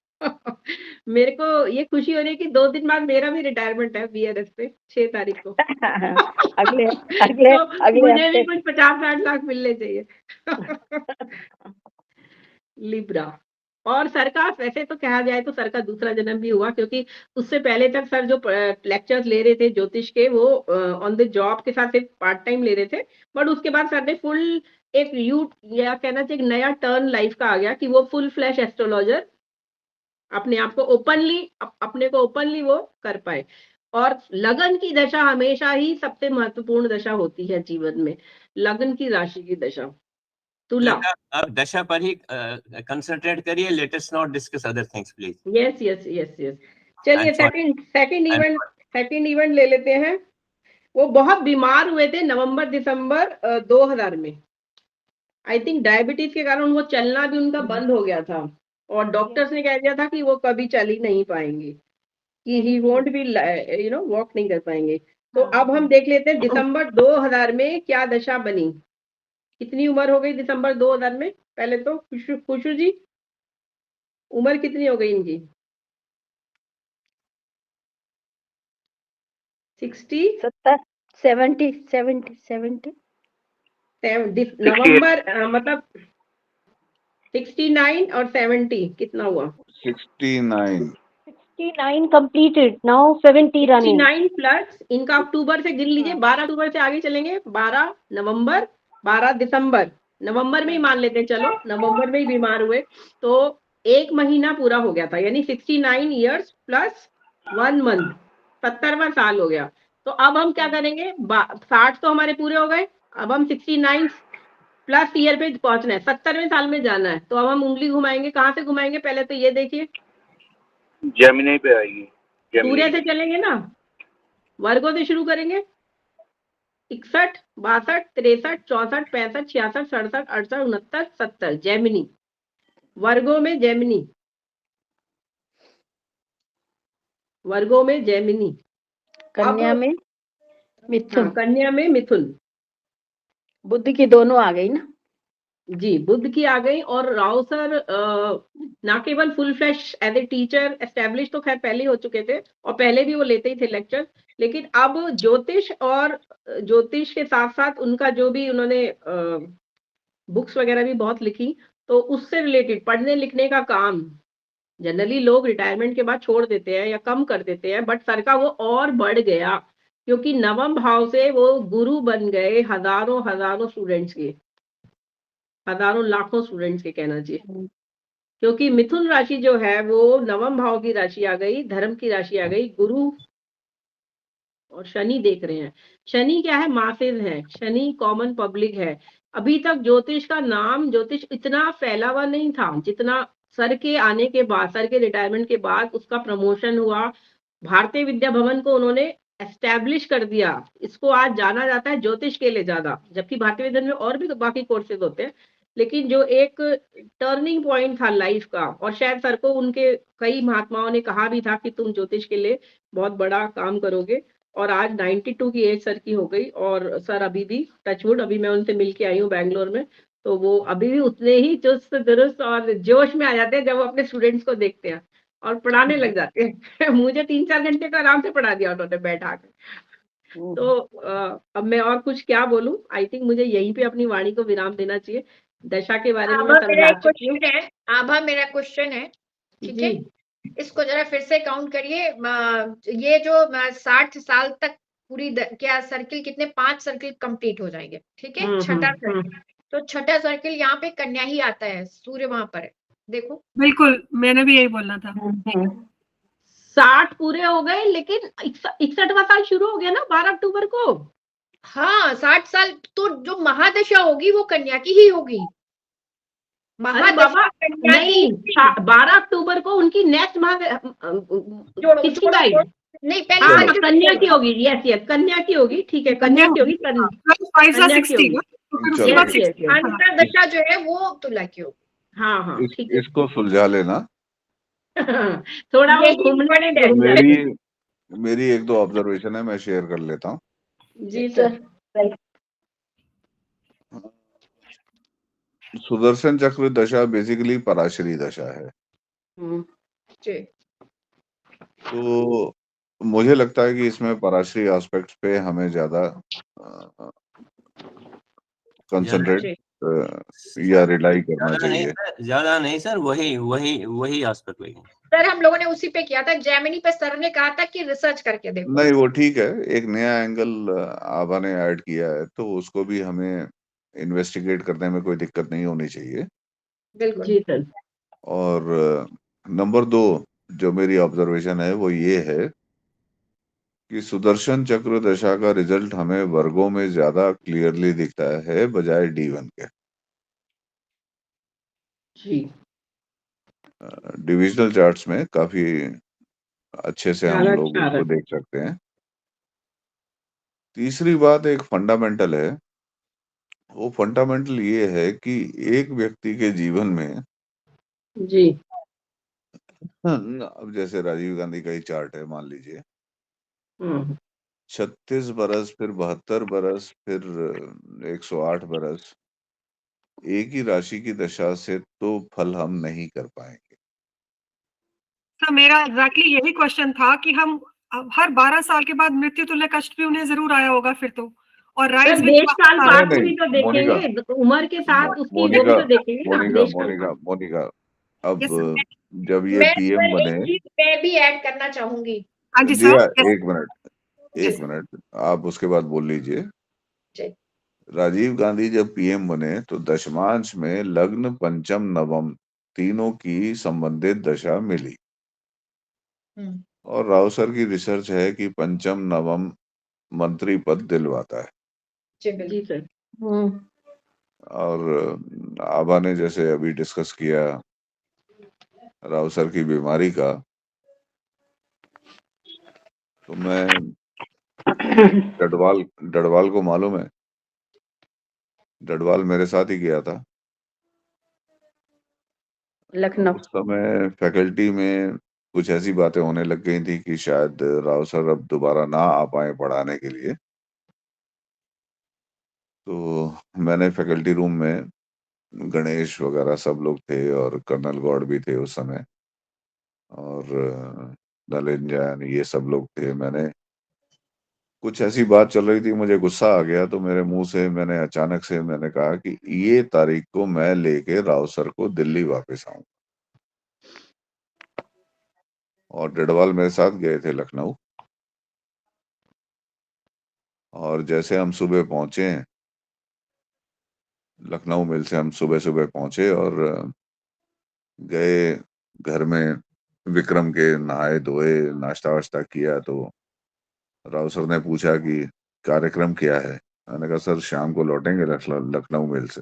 मेरे को ये खुशी हो रही है कि 2 दिन बाद मेरा भी रिटायरमेंट है बीआरएस पे, 6 तारीख को। अगले अगले तो अगले मुझे भी हफ्ते। कुछ 50-60 लाख मिलने चाहिए। लिब्रा। और सर का वैसे तो कहा जाए तो सर का दूसरा जन्म भी हुआ, क्योंकि उससे पहले तक सर जो लेक्चर्स ले रहे थे ज्योतिष के, वो ऑन द जॉब के साथ सिर्फ पार्ट टाइम ले रहे थे, बट उसके बाद सर ने फुल एक या कहना चाहिए एक नया टर्न लाइफ का आ गया कि वो फुल फ्लैश एस्ट्रोलॉजर अपने आप को अपने को ओपनली वो कर पाए। और लगन की दशा हमेशा ही सबसे महत्वपूर्ण दशा होती है जीवन में, लगन की राशि की दशा। तुला। आप दशा पर ही कंसंट्रेट करिए, let us not discuss other things please. Yes yes yes yes. चलिए सेकंड इवेंट ले लेते हैं। वो बहुत बीमार हुए थे नवंबर दिसंबर 2000 में। आई थिंक डायबिटीज के कारण वो चलना भी उनका बंद हो गया था, और डॉक्टर्स ने कह दिया था कि वो कभी चल ही नहीं पाएंगे, कि ही वोंट बी वॉक नहीं कर पाएंगे। तो अब हम देख लेते हैं दिसंबर 2000 में क्या दशा बनी। कितनी उम्र हो गई दिसंबर 2000 में? पहले तो खुशू जी, उम्र कितनी हो गई इनकी? 70 नवंबर मतलब 69 और 70 कितना हुआ? 69 completed, now 70 running. 69 प्लस इनका अक्टूबर से गिन लीजिए, 12 अक्टूबर से आगे चलेंगे, 12 नवंबर, 12 दिसंबर, नवंबर में ही मान लेते हैं, चलो नवंबर में ही बीमार हुए, तो 1 महीना पूरा हो गया था, यानी 69 ईयर्स प्लस 1 मंथ, 70वां साल हो गया। तो अब हम क्या करेंगे, 60 तो हमारे पूरे हो गए, अब हम 69 प्लस ईयर पे पहुंचना है, 70वें साल में जाना है। तो अब हम उंगली घुमाएंगे, कहाँ से घुमाएंगे? पहले तो ये देखिए, जेमिनी पे आएगी। सूर्य से चलेंगे ना, वर्गों से शुरू करेंगे, 61, 62, 63, 64, 65, 66, 67, 68, 69, 70, जेमिनी। वर्गों में जेमिनी, वर्गों में जेमिनी, कन्या में मिथुन, कन्या में मिथुन, बुध की दोनों आ गई ना जी, बुध की आ गई। और राव सर ना केवल full flash as a teacher establish तो खैर पहले ही हो चुके थे, और पहले भी वो लेते ही थे लेक्चर, लेकिन अब ज्योतिष और ज्योतिष के साथ साथ उनका जो भी उन्होंने बुक्स वगैरह भी बहुत लिखी, तो उससे रिलेटेड पढ़ने लिखने का काम जनरली लोग रिटायरमेंट के बाद छोड़ देते हैं या कम कर देते हैं, बट सर का वो और बढ़ गया, क्योंकि नवम भाव से वो गुरु बन गए हजारों स्टूडेंट्स के, हजारों लाखों स्टूडेंट्स के कहना चाहिए, क्योंकि मिथुन राशि जो है वो नवम भाव की राशि आ गई, धर्म की राशि आ गई, गुरु और शनि देख रहे हैं। शनि क्या है? मासेज है, शनि कॉमन पब्लिक है। अभी तक ज्योतिष का नाम, ज्योतिष इतना फैला हुआ नहीं था जितना सर के आने के बाद, सर के रिटायरमेंट के बाद उसका प्रमोशन हुआ, भारतीय विद्या भवन को उन्होंने एस्टैब्लिश कर दिया, इसको आज जाना जाता है ज्योतिष के लिए ज्यादा, जबकि भारतीय विद्या में और भी बाकी कोर्सेज होते हैं, लेकिन जो एक टर्निंग पॉइंट था लाइफ का, और शायद सर को उनके कई महात्माओं ने कहा भी था कि तुम ज्योतिष के लिए बहुत बड़ा काम करोगे, और आज 92 की एज सर की हो गई, और सर अभी भी टचवुड, अभी मैं उनसे मिल के आई हूँ बैंगलोर में, तो वो अभी भी उतने ही चुस्त दुरुस्त और जोश में आ जाते हैं जब वो अपने स्टूडेंट्स को देखते हैं और पढ़ाने लग जाते हैं। मुझे 3-4 घंटे का आराम से पढ़ा दिया उन्होंने बैठा कर। तो अब मैं और कुछ क्या बोलूं, आई थिंक मुझे यहीं पे अपनी वाणी को विराम देना चाहिए। दशा के बारे में मैं समझा चुकी हूँ। आभा मेरा क्वेश्चन है, ठीक है, इसको जरा फिर से काउंट करिए। ये जो 60 साल तक पूरी क्या सर्किल, कितने 5 सर्किल कंप्लीट हो जाएंगे, ठीक है, छठा सर्किल, तो छठा सर्किल यहाँ पे कन्या ही आता है, सूर्य वहां पर है, देखो। बिल्कुल, मैंने भी यही बोलना था। 60 पूरे हो गए, लेकिन 61वां साल शुरू हो गया ना 12 अक्टूबर को। हाँ, 60 साल तो जो महादशा होगी वो कन्या की ही होगी। महादशा नहीं, 12 अक्टूबर को उनकी नेक्स्ट नहीं पहले हाँ वाली कन्या की होगी, यस यस कन्या की होगी, ठीक है कन्या की होगी, कन्या की होगी, यस यस यस, अंतरदशा जो है वो तुला की होगी। हाँ ठीक है। इसको सुलझा लेना। थोड़ा वो घूमने मेरी एक दो ऑब्जर्वेशन है, मैं शेयर कर लेता हूँ। जी सर। सुदर्शन चक्र दशा बेसिकली पराशरी दशा है। जी। तो मुझे लगता है कि इसमें पराशरी एस्पेक्ट्स पे हमें ज्यादा कंसंट्रेट या रिलाई करना चाहिए। ज्यादा नहीं सर, वही एस्पेक्ट लेंगे सर। हम लोगों ने उसी पे किया था, जेमिनी पे सर ने कहा था कि रिसर्च करके देखो। नहीं वो ठीक है, एक नया एंगल आभा ने ऐड किया है तो उसको भी हमें इन्वेस्टिगेट करने में कोई दिक्कत नहीं होनी चाहिए। बिल्कुल जी सर। और नंबर 2 जो मेरी ऑब्जर्वेशन है वो ये है कि सुदर्शन चक्र दशा का रिजल्ट हमें वर्गों में ज्यादा क्लियरली दिखता है बजाय D1 के। जी। डिविजनल चार्ट्स में काफी अच्छे से हम लोग अच्छा उसको देख सकते हैं। तीसरी बात एक फंडामेंटल है, वो फंडामेंटल ये है कि एक व्यक्ति के जीवन में जी अब जैसे राजीव गांधी का ही चार्ट है मान लीजिए, 36 बरस, फिर 72 बरस, फिर 108 बरस, एक ही राशि की दशा से तो फल हम नहीं कर पाएंगे। तो मेरा एग्जैक्टली यही क्वेश्चन था कि हम हर 12 साल के बाद मृत्यु तुल्य कष्ट भी उन्हें जरूर आया होगा फिर तो, और राइज देश काल पाठ में भी तो मोनिका, देखेंगे, उम्र के साथ उसकी वो भी तो देखेंगे ना। देश काल मोनिका अब जब ये पीएम बने, मैं भी ऐड करना चाहूंगी। दिया एक मिनट आप उसके बाद बोल लीजिए। राजीव गांधी जब पीएम बने तो दशमांश में लग्न, पंचम, नवम तीनों की संबंधित दशा मिली। और राव सर की रिसर्च है कि पंचम नवम मंत्री पद दिलवाता है। जी सर। और आभा ने जैसे अभी डिस्कस किया राव सर की बीमारी का, तो मैं डडवाल को मालूम है, डडवाल मेरे साथ ही गया था लखनऊ। उस समय फैकल्टी में कुछ ऐसी बातें होने लग गई थी कि शायद राव सर अब दोबारा ना आ पाए पढ़ाने के लिए। तो मैंने फैकल्टी रूम में, गणेश वगैरह सब लोग थे और कर्नल गौड़ भी थे उस समय, और नलिन जैन, ये सब लोग थे। मैंने कुछ ऐसी बात चल रही थी, मुझे गुस्सा आ गया, तो मेरे मुंह से मैंने अचानक से मैंने कहा कि ये तारीख को मैं लेके राव सर को दिल्ली वापस आऊं। और डडवाल मेरे साथ गए थे लखनऊ, और जैसे हम सुबह पहुंचे लखनऊ मिल से, हम सुबह सुबह पहुंचे और गए घर में, विक्रम के नहाए धोए, नाश्ता वाश्ता किया। तो राव सर ने पूछा कि कार्यक्रम क्या है। मैंने कहा सर शाम को लौटेंगे लखनऊ मिल से,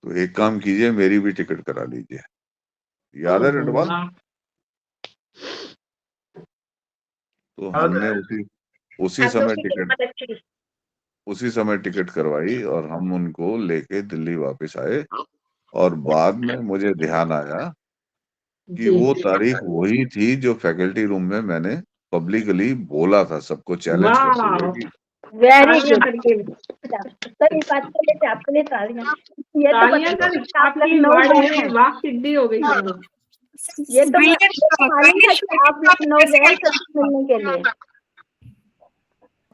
तो एक काम कीजिए मेरी भी टिकट करा लीजिए। याद है डडवाल? तो हमने उसी समय टिकट करवाई और हम उनको लेके दिल्ली वापस आए। और बाद में मुझे ध्यान आया कि वो तारीख वही थी जो फैकल्टी रूम में मैंने पब्लिकली बोला था, सबको चैलेंज करते हुए कि वेरी गुड सर, इस बात के लिए आपके लिए तालियां। ये तो पता है आप लखनऊ गए हैं, वाक सिद्धि हो गई। ये तो मालूम था कि आप लखनऊ गए सबसे मिलने के लिए।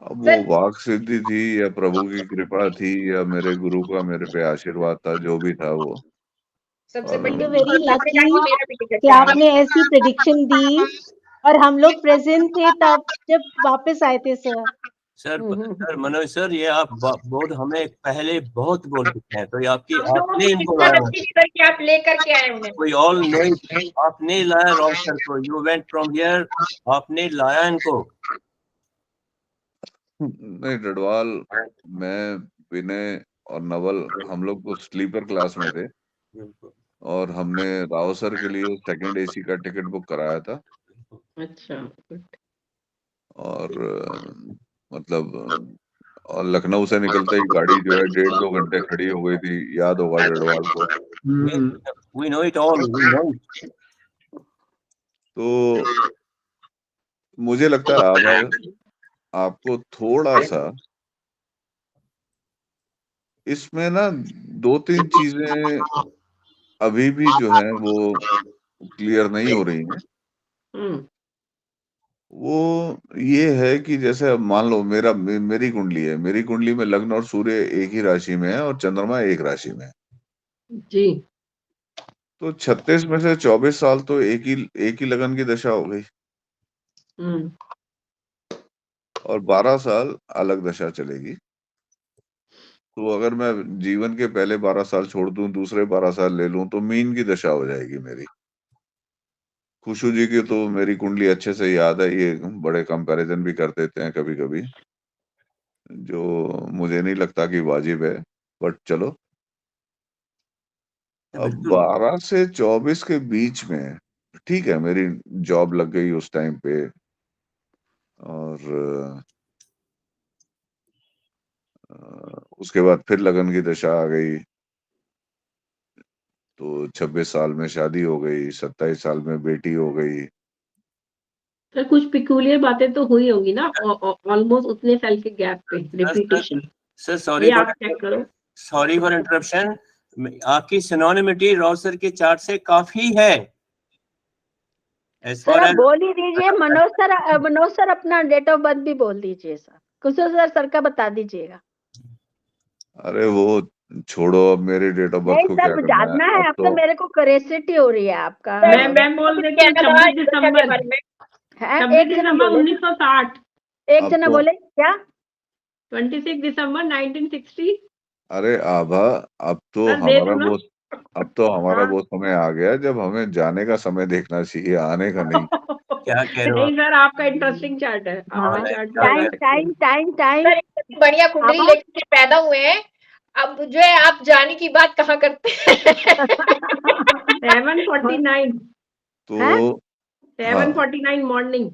अब वो वाक सिद्धि थी या प्रभु की कृपा थी या मेरे गुरु का मेरे पे आशीर्वाद था, जो भी था वो। सबसे वेरी लकी कि आपने ऐसी प्रेडिक्शन दी और हम लोग प्रेजेंट थे तब जब वापस आए थे सर। सर मनोज सर, ये आप बहुत हमें पहले बहुत बोल चुके हैं, तो ये आपने इनको लाया, आप लेकर के आए उन्हें। कोई ऑल नोइंग आपने लाया राव सर को, यू वेंट फ्रॉम हियर, आपने लाया इनको। नहीं डडवाल, मैं, विनय और नवल, हम लोग तो स्लीपर क्लास में थे और हमने राव सर के लिए सेकंड एसी का टिकट बुक कराया था। अच्छा, good. और मतलब और लखनऊ से निकलते ही गाड़ी जो है 1.5-2 घंटे खड़ी हो गई थी, याद होगा जड़वाल को। We know it all. We know it. तो मुझे लगता है अब आपको थोड़ा सा इसमें ना 2-3 चीजें अभी भी जो है वो क्लियर नहीं हो रही हैं। वो ये है कि जैसे अब मान लो मेरी कुंडली है, मेरी कुंडली में लग्न और सूर्य एक ही राशि में है और चंद्रमा एक राशि में है। जी। तो 36 में से 24 साल तो एक ही लगन की दशा हो गई और 12 साल अलग दशा चलेगी। तो अगर मैं जीवन के पहले 12 साल छोड़ दूं, दूसरे 12 साल ले लूं, तो मीन की दशा हो जाएगी मेरी। खुशू जी की तो मेरी कुंडली अच्छे से याद है, ये बड़े कंपैरिजन भी कर देते हैं कभी कभी, जो मुझे नहीं लगता कि वाजिब है, बट चलो। अब 12 से 24 के बीच में ठीक है, मेरी जॉब लग गई उस टाइम पे और उसके बाद फिर लगन की दशा आ गई, तो 26 साल में शादी हो गई, 27 साल में बेटी हो गई। सर कुछ पिक्यूलियर बातें तो हुई होंगी ना ऑलमोस्ट उतने साल के गैप पे रिपीटेशन। सर सॉरी ये आप चेक करो। सॉरी फॉर इंटरप्शन, आपकी सिनोनिमिटी राव सर के चार्ट से काफी है। सर आप बोल ही दीजिए, मनोज सर अपना डेट ऑफ बर्थ भी बोल दीजिए सर, कुछ सर का बता दीजिएगा। अरे वो छोड़ो, अब मेरे डेट ऑफ बर्थ नहीं को सर, क्या करना जानना है। है, अब तो मेरे को क्यूरियोसिटी हो रही है आपका। मैं बोल देती हूँ 26 दिसंबर 1960। एक जना बोले क्या? 26 दिसंबर 1960। अरे आभा, अब तो हमारा वो समय आ गया जब हमें जाने का समय देखना चाहिए, आने का नहीं। क्या कह रहे हो? नहीं सर, आपका इंटरेस्टिंग चार्ट है। टाइम बढ़िया कुंडली लेके पैदा हुए हैं, अब जो है आप जाने की बात कहाँ करते हैं? 7:49 तो 7:49 मॉर्निंग।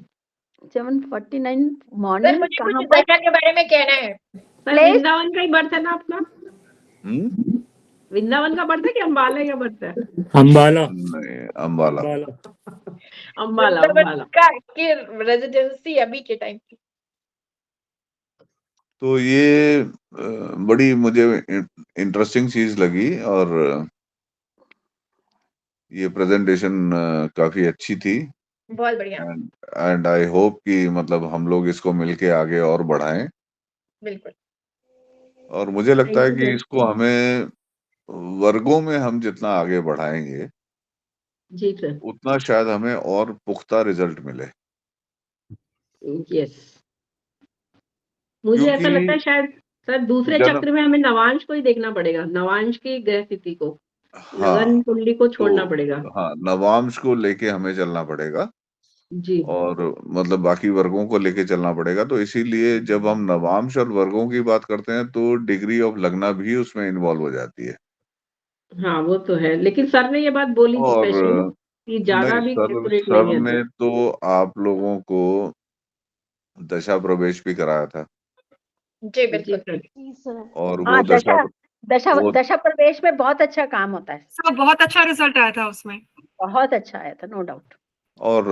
7:49 मॉर्निंग। मुझे कुछ दशा के बारे में कहना है। वृंदावन का ही बर्थ है ना अपना? वृंदावन का बर्थ है कि अम्बाला का बर्थ है? अम्बाला नहीं, अम्बाला की रेजिडेंसी अभी के टाइम की। तो ये बड़ी मुझे इंटरेस्टिंग चीज लगी और ये प्रेजेंटेशन काफी अच्छी थी। बहुत बढ़िया। एंड आई होप कि मतलब हम लोग इसको मिलके आगे और बढ़ाएं। बिल्कुल। और मुझे लगता है कि इसको हमें वर्गों में हम जितना आगे बढ़ाएंगे जी सर, उतना शायद हमें और पुख्ता रिजल्ट मिले। यस, मुझे ऐसा लगता है शायद सर दूसरे चक्र में हमें नवांश को ही देखना पड़ेगा, नवांश की ग्रह स्थिति को। लगन कुंडली को छोड़ना पड़ेगा। हाँ, नवांश को लेके हमें चलना पड़ेगा जी, और मतलब बाकी वर्गों को लेके चलना पड़ेगा। तो इसीलिए जब हम नवांश और वर्गों की बात करते हैं तो डिग्री ऑफ लगना भी उसमें इन्वॉल्व हो जाती है। हाँ वो तो है, लेकिन सर ने ये बात बोली थी स्पेशली कि ज्यादा भी एक्यूरेट नहीं है। सर ने तो आप लोगों को दशा प्रवेश भी कराया था। जी बिल्कुल। और वो दशा प्रवेश में बहुत अच्छा काम होता है सर, बहुत अच्छा रिजल्ट आया था उसमें, बहुत अच्छा आया था, नो डाउट। और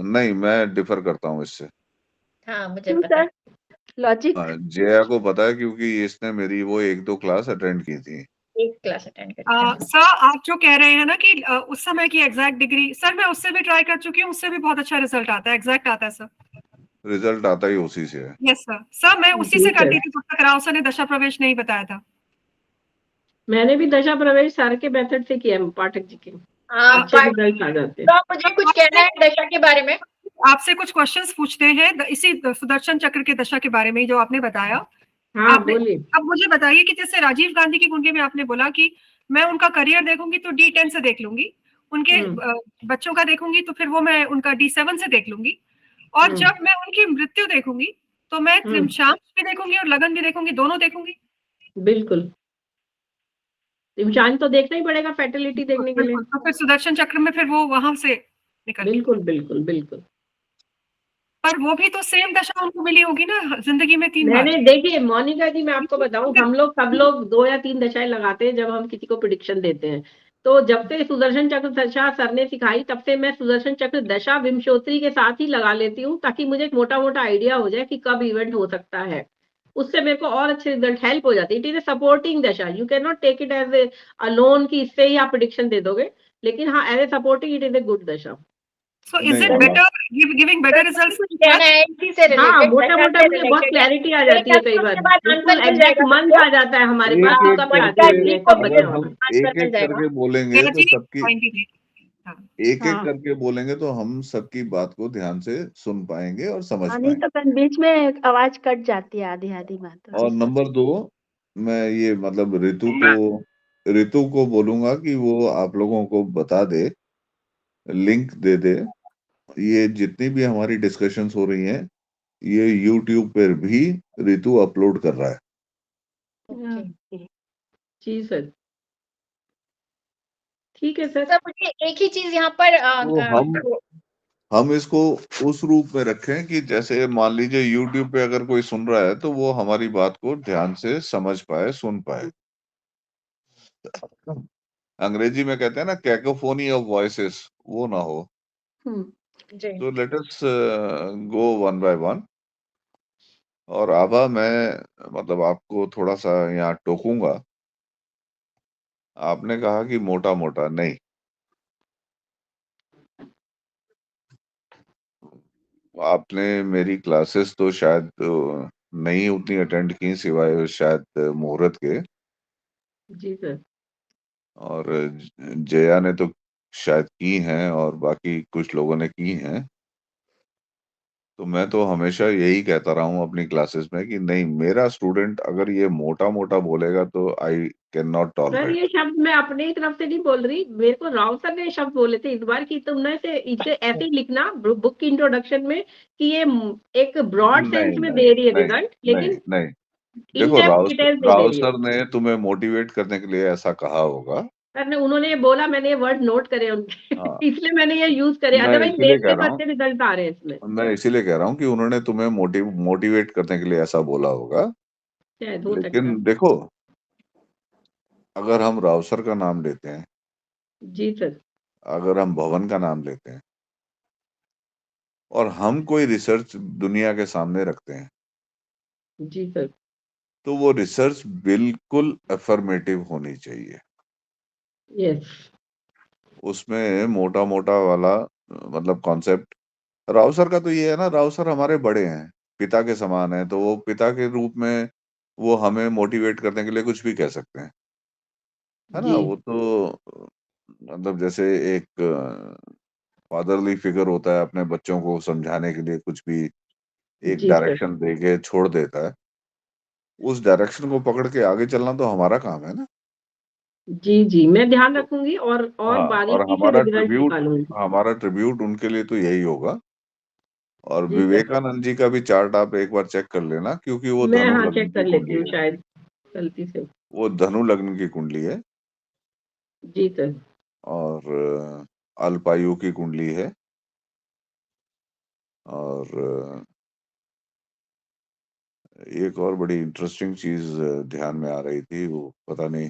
नहीं, मैं डिफर करता हूँ इससे। हाँ मुझे पता है लॉजिक। जया को पता है क्योंकि इसने मेरी वो 1-2 क्लास अटेंड की थी। एक क्लास अटेंड कर। सर आप जो कह रहे हैं ना कि उस समय की एग्जैक्ट डिग्री, सर मैं उससे भी ट्राई कर चुकी हूँ, उससे भी बहुत अच्छा रिजल्ट आता है, एग्जैक्ट आता है सर। रिजल्ट आता ही उसी से है। यस सर, मैं उसी से करती थी जब तक राव सर ने दशा प्रवेश नहीं बताया था। मैंने भी दशा प्रवेश सर के मेथड से किया, पाठक जी के। अच्छे रिजल्ट आ जाते हैं। तो मुझे कुछ कहना है दशा के बारे में। आपसे कुछ क्वेश्चंस पूछते हैं इसी सुदर्शन चक्र के दशा के बारे में जो आपने बताया। हाँ बोलिए। अब मुझे बताइए कि जैसे राजीव गांधी की कुंडली में आपने बोला कि मैं उनका करियर देखूंगी तो D10 से देख लूंगी, उनके बच्चों का देखूंगी तो फिर वो मैं उनका D7 से देख लूंगी, और जब मैं उनकी मृत्यु देखूंगी तो मैं त्रिमशांश भी देखूंगी और लगन भी देखूंगी, दोनों देखूंगी। बिल्कुल, त्रिमशांश तो देखना ही पड़ेगा फर्टिलिटी देखने के लिए। तो फिर सुदर्शन चक्र में फिर वो वहां से निकल के। बिल्कुल बिल्कुल बिल्कुल। पर वो भी तो सेम दशा उनको मिली होगी ना जिंदगी में 3 बार। मैंने देखिए मोनिका जी, मैं आपको बताऊं, हम लोग सब लोग 2 या 3 दशाएं लगाते हैं जब हम किसी को प्रिडिक्शन देते हैं। तो जब से सुदर्शन चक्र दशा सर ने सिखाई, तब से मैं सुदर्शन चक्र दशा विंशोत्तरी के साथ ही लगा लेती हूँ, ताकि मुझे एक मोटा मोटा आइडिया हो जाए कि कब इवेंट हो सकता है। उससे मेरे को और अच्छे रिजल्ट हेल्प हो जाती है। It is a supporting dasha, you can not take it as a alone कि इससे ही आप प्रिडिक्शन दे दोगे, लेकिन हाँ as a supporting it is a good dasha. So is it better giving better results? कहना है इसी से हाँ, रिलेटेड, मोटा मोटा मुझे बहुत क्लैरिटी आ जाती है कई बार, बिल्कुल एग्जैक्ट मंथ आ जाता है हमारे पास कि कब शादी हुई है, कब बच्चा अगर हम होगा। एक एक करके बोलेंगे तो सबकी एक हाँ। एक करके बोलेंगे तो हम सबकी बात को ध्यान से सुन पाएंगे और समझ नहीं पाएंगे। तो फिर बीच में आवाज कट जाती है आधी आधी बात। और नंबर 2, मैं ये मतलब ऋतु को बोलूंगा कि वो आप लोगों को बता दे, लिंक दे दे। ये जितनी भी हमारी डिस्कशंस हो रही हैं, ये YouTube पर भी ऋतु अपलोड कर रहा है। जी सर, ठीक है सर। सर मुझे एक ही चीज यहाँ पर तो हम इसको उस रूप में रखें कि जैसे मान लीजिए YouTube पे अगर कोई सुन रहा है तो वो हमारी बात को ध्यान से समझ पाए, सुन पाए। अंग्रेजी में कहते हैं ना कैकोफोनी ऑफ वॉइसेस, वो ना हो। तो let us go one by one. और आभा, मैं मतलब आपको थोड़ा सा यहाँ टोकूंगा। आपने कहा कि मोटा मोटा नहीं, आपने मेरी क्लासेस तो शायद नहीं उतनी अटेंड की, सिवाय शायद मुहूर्त के। जी सर। और जया ने तो शायद की हैं और बाकी कुछ लोगों ने की हैं। तो मैं तो हमेशा यही कहता रहा हूँ अपनी क्लासेस में कि नहीं, मेरा स्टूडेंट अगर ये मोटा मोटा बोलेगा तो I can not sir tolerate. ये शब्द मैं अपने ही तरफ से नहीं बोल रही, मेरे को राव सर ने शब्द बोले थे इस बार कि तुमने इसे ऐसे ही लिखना बुक की इंट्रोडक्शन में कि ये एक ब्रॉड सेंस में दे रही है नहीं रिजल्ट, लेकिन नहीं, इन देखो डेप्थ डिटेल्स दे राव रही है। सर ने तुम्हें मोटिवेट करने के लिए ऐसा कहा होगा। सर ने उन्होंने ये बोला, मैंने ये वर्ड नोट करे उनके हाँ, इसलिए मैंने ये यूज करे, मैं अदरवाइज इसीलिए मेरे कह को रहा हूँ अच्छे रिजल्ट आ रहे हैं इसमें। मैं इसीलिए कह रहा हूँ कि उन्होंने तुम्हें मोटिवेट करने के लिए ऐसा बोला होगा। शायद हो सकता है। लेकिन देखो, अगर हम राव सर का नाम लेते हैं, जी सर। अगर हम भवन का नाम लेते हैं और हम कोई रिसर्च दुनिया के सामने रखते हैं, जी सर। तो वो रिसर्च बिल्कुल अफर्मेटिव होनी चाहिए। यस। उसमें मोटा मोटा वाला मतलब कॉन्सेप्ट, राव सर का तो ये है ना, राव सर हमारे बड़े हैं, पिता के समान है, तो वो पिता के रूप में वो हमें मोटिवेट करने के लिए कुछ भी कह सकते हैं, है ना। जी। वो तो मतलब जैसे एक फादरली फिगर होता है, अपने बच्चों को समझाने के लिए कुछ भी एक जी सर। डायरेक्शन देके छोड़ देता है, उस डायरेक्शन को पकड़ के आगे चलना तो हमारा काम है ना। जी जी, मैं ध्यान रखूंगी और हाँ, और बारीकी से रिजल्ट निकालूंगी। हमारा ट्रिब्यूट उनके लिए तो यही होगा। और जी सर। विवेकानंद जी का भी चार्ट आप एक बार चेक कर लेना, क्योंकि वो मैं धनु हाँ लग्न चेक कर की लेती कुंडली हूँ है। शायद गलती से। वो धनु लग्न की कुंडली है जी सर। और अल्पायु की कुंडली है। और एक और बड़ी इंटरेस्टिंग चीज ध्यान में आ रही थी, वो पता नहीं,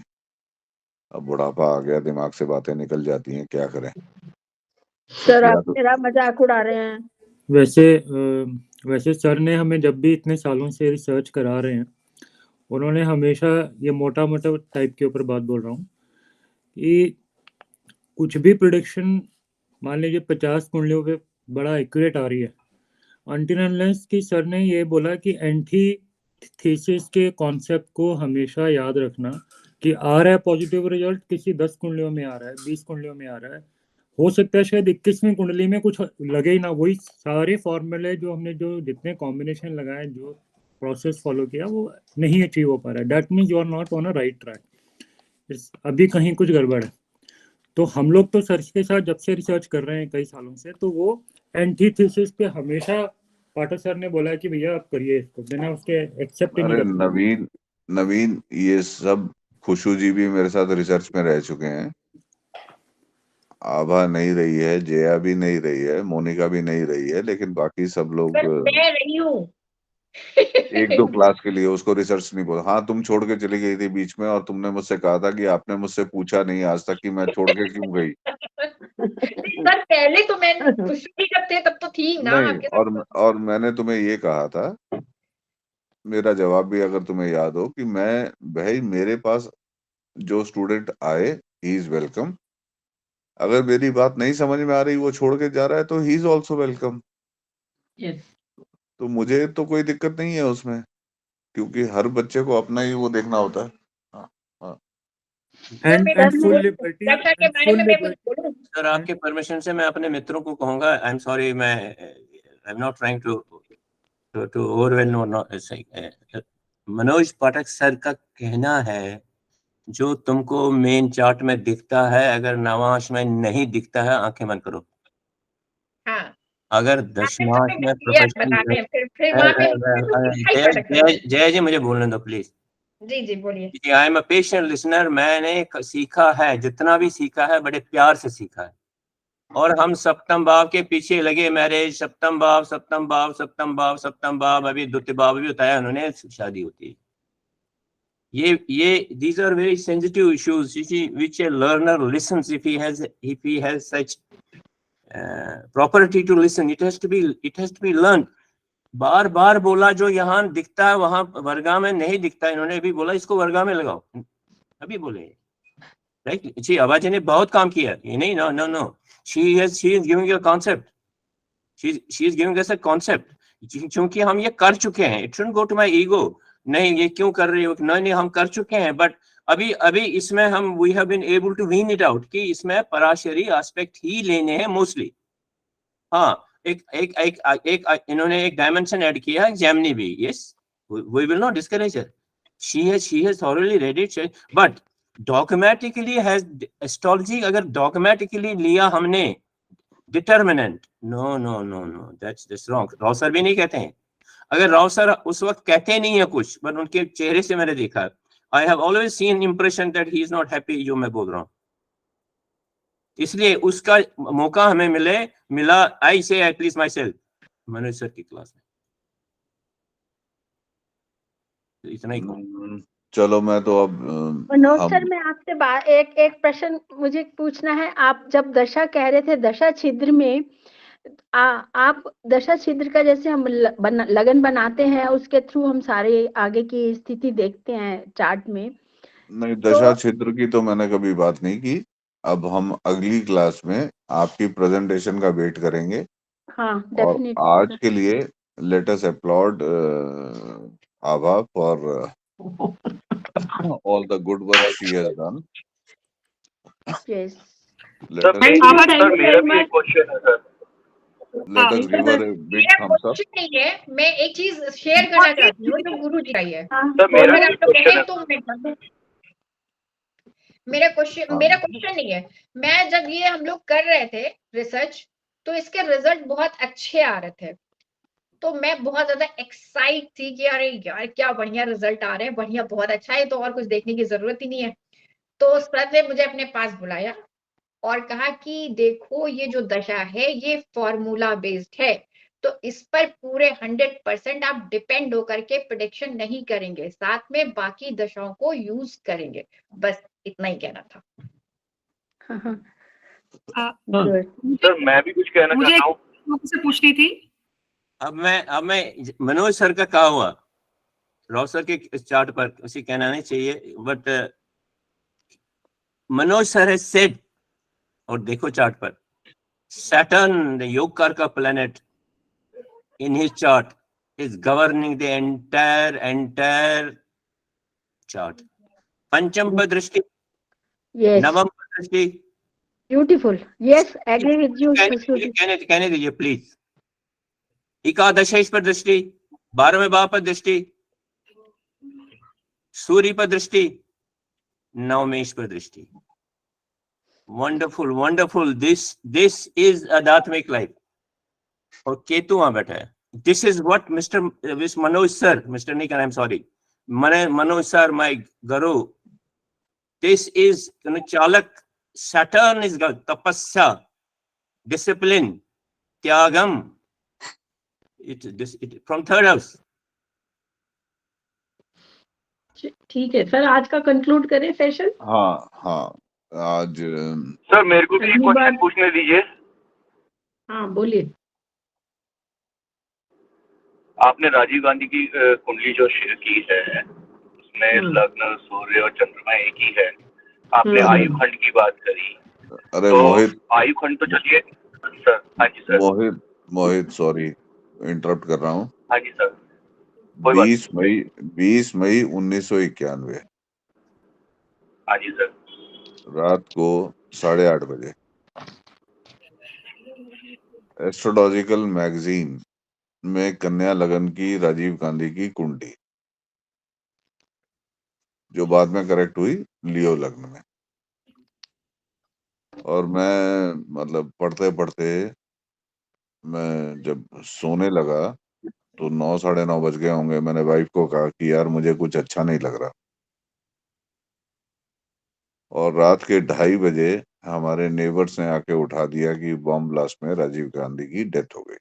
अब बुढ़ापा आ गया, दिमाग से बातें निकल जाती हैं, क्या करें। सर या आप तो मेरा मजाक उड़ा रहे हैं। वैसे सर ने हमें जब भी इतने सालों से रिसर्च करा रहे हैं, उन्होंने हमेशा ये मोटा मोटा टाइप के ऊपर बात बोल रहा हूँ कि कुछ भी प्रिडिक्शन मान लीजिए 50 कुंडलियों पे बड़ा एक्यूरेट आ रही है, अनटिल अनलेस कि सर ने ये बोला कि एंटीथेसिस के कॉन्सेप्ट को हमेशा याद रखना कि आ रहा है पॉजिटिव रिजल्ट, किसी 10 कुंडलियों में आ रहा है, 20 कुंडलियों में आ रहा है, हो सकता है शायद 21वीं कुंडली में कुछ लगे ही ना, वही सारे फॉर्मूले जो हमने जो जितने कॉम्बिनेशन लगाए, जो प्रोसेस फॉलो किया, वो नहीं अचीव हो पा रहा है। That means you are not on a right track, अभी कहीं कुछ गड़बड़ है। तो हम लोग तो सर के साथ जब से रिसर्च कर रहे हैं कई सालों से, तो वो एंटीथेसिस पे हमेशा पाठक सर ने बोला कि भैया आप करिए इसको, बिना उसके एक्सेप्ट ही नहीं अरे कर सकते। नवीन, ये सब खुशू जी भी मेरे साथ रिसर्च में रह चुके हैं। आभा नहीं रही है, जया भी नहीं रही है, मोनिका भी नहीं रही है, लेकिन बाकी सब लोग मैं रही हूँ। एक दो क्लास के लिए उसको रिसर्च नहीं बोला। हाँ, तुम छोड़ के चली गई थी बीच में और तुमने मुझसे कहा था कि आपने मुझसे पूछा नहीं आज तक कि मैं छोड़ के क्यों गई। सर पहले तो मैं खुशी जब थे तब तो थी ना नहीं, आपके साथ। और मैंने तुम्हें ये कहा था, मेरा जवाब भी अगर तुम्हें याद हो, कि मैं भाई मेरे पास जो स्टूडेंट आए ही इज वेलकम, अगर मेरी बात नहीं समझ में आ रही, वो छोड़ के जा रहा है, तो ही इज ऑल्सो वेलकम। तो मुझे तो कोई दिक्कत नहीं है उसमें, क्योंकि हर बच्चे को अपना ही वो देखना होता है। and full liberty दशा के and बारे full में मैं कुछ liberty बोलूं? सर आपके परमिशन से मैं अपने मित्रों को कहूंगा, आई एम सॉरी, मैं I am not trying to overwhelm Manoj Pathak sir का कहना है, जो तुमको मेन चार्ट में दिखता है, अगर नवांश में नहीं दिखता है, आंखें बंद करो। हाँ, अगर दशमांश में बताते हैं फिर वहां पे जय जी मुझे बोलने दो प्लीज। जी जी बोलिए। I am a patient listener, मैंने सीखा है, जितना भी सीखा है बड़े प्यार से सीखा है, और हम सप्तम भाव के पीछे लगे, मैरिज सप्तम भाव सप्तम भाव सप्तम भाव सप्तम भाव, अभी द्वितीय भाव भी बताया उन्होंने, शादी होती है। ये these are very sensitive issues which a learner listens if he has such property to listen. It has to be learned. बार बार बोला, जो यहाँ दिखता है वहां वर्गा में नहीं दिखता। इन्होंने अभी बोला इसको वर्गा में लगाओ, अभी बोले, राइट जी। आवाज ने बहुत काम किया, ये नहीं, no she is giving a concept, she is giving us a concept, क्योंकि हम ये कर चुके हैं। It shouldn't go to my ego, नहीं ये क्यों कर रही हो, नहीं हम कर चुके हैं, बट अभी इसमें हम we have been able to wean it out कि इसमें पराशरी एस्पेक्ट ही लेने हैं मोस्टली। हाँ, एक इन्होंने एक डायमेंशन ऐड किया है, जेमिनी भी, yes, we will not discourage her, she has thoroughly read it, but dogmatically has astrology, अगर dogmatically लिया हमने determinant, no that's wrong। Rao sir भी नहीं कहते हैं, अगर राव सर उस वक्त कहते नहीं है कुछ, बट उनके चेहरे से मैंने देखा, I have always seen impression that he is not happy, जो मैं बोल रहा हूँ। इसलिए उसका मौका हमें मिला, आई से at least my self, Manoj sir की क्लास में, इतना ही। चलो मैं तो अब मनोज सर, मैं आपसे एक प्रश्न मुझे पूछना है। आप जब दशा कह रहे थे, दशा छिद्र में आप दशा छिद्र का जैसे हम लगन बनाते हैं, उसके थ्रू हम सारे आगे की स्थिति देखते हैं चार्ट में। नहीं, दशा छिद्र की तो मैंने कभी बात नहीं की। अब हम अगली क्लास में आपकी प्रेजेंटेशन का वेट करेंगे। हाँ, और डेफिनेटली। आज के लिए let us applaud Abha for all the good work she has done. Yes. Let us मेरा भी एक क्वेश्चन है sir. Let us give her a big thumbs up. नहीं है, मैं एक चीज शेयर करना चाहती हूँ जो गुरु जी का है। मेरा क्वेश्चन नहीं है। मैं जब ये हम लोग कर रहे थे रिसर्च, तो इसके रिजल्ट बहुत अच्छे आ रहे थे, तो मैं बहुत ज्यादा एक्साइट थी कि अरे यार क्या बढ़िया रिजल्ट आ रहे हैं, बढ़िया, बहुत अच्छा है, तो और कुछ देखने की जरूरत ही नहीं है। तो सर ने मुझे अपने पास बुलाया और कहा कि देखो ये जो दशा है ये फॉर्मूला बेस्ड है, तो इस पर पूरे 100% आप डिपेंड होकर के प्रेडिक्शन नहीं करेंगे, साथ में बाकी दशाओं को यूज करेंगे। बस इतना ही कहना था। सर मैं भी कुछ कहना चाहता हूँ, मुझसे पूछनी थी। अब मैं मनोज सर का कहा हुआ, राव सर के चार्ट पर उसे कहना नहीं चाहिए, but Manoj sir has said, और देखो चार्ट पर, सैटर्न द योगकार का planet in his chart is governing the entire chart. पंचम पर दृष्टि, नवम पर दृष्टि, beautiful, yes, agree with you. कहने दीजिए प्लीज। एकादश पर दृष्टि, 12वें भाव पर दृष्टि, सूर्य पर दृष्टि, नवमेश पर दृष्टि। वंडरफुल वंडरफुल, दिस इज आध्यात्मिक लाइफ। और केतु वहां बैठा है। This is what mister Manoj sir, mister Nick, I am sorry, Manoj sir, my guru, this is चालक Saturn is tapasya, discipline, tyagam. It from third house. ठीक है सर, आज का कंक्लूड करें सेशन। हाँ हाँ, आज सर मेरे को भी क्वेश्चन पूछने दीजिए। हाँ बोलिए। आपने राजीव गांधी की कुंडली जो शेयर की है उसमें लग्न, सूर्य और चंद्रमा एक ही है। आपने आयु खंड की बात करी। अरे तो मोहित, आयु खंड तो चलिए सर। हाँ जी सर। मोहित सॉरी इंटरप्ट कर रहा हूँ। हाँ जी सर। 20 मई 1991 हाँ जी सर। रात को 8:30 बजे एस्ट्रोलॉजिकल मैगजीन में कन्या लगन की राजीव गांधी की कुंडली, जो बाद में करेक्ट हुई लियो लग्न में। और मैं मतलब पढ़ते पढ़ते मैं जब सोने लगा तो 9 साढ़े 9 बज गए होंगे। मैंने वाइफ को कहा कि यार मुझे कुछ अच्छा नहीं लग रहा। और रात के 2:30 बजे हमारे नेबर्स ने आके उठा दिया कि बॉम्ब ब्लास्ट में राजीव गांधी की डेथ हो गई।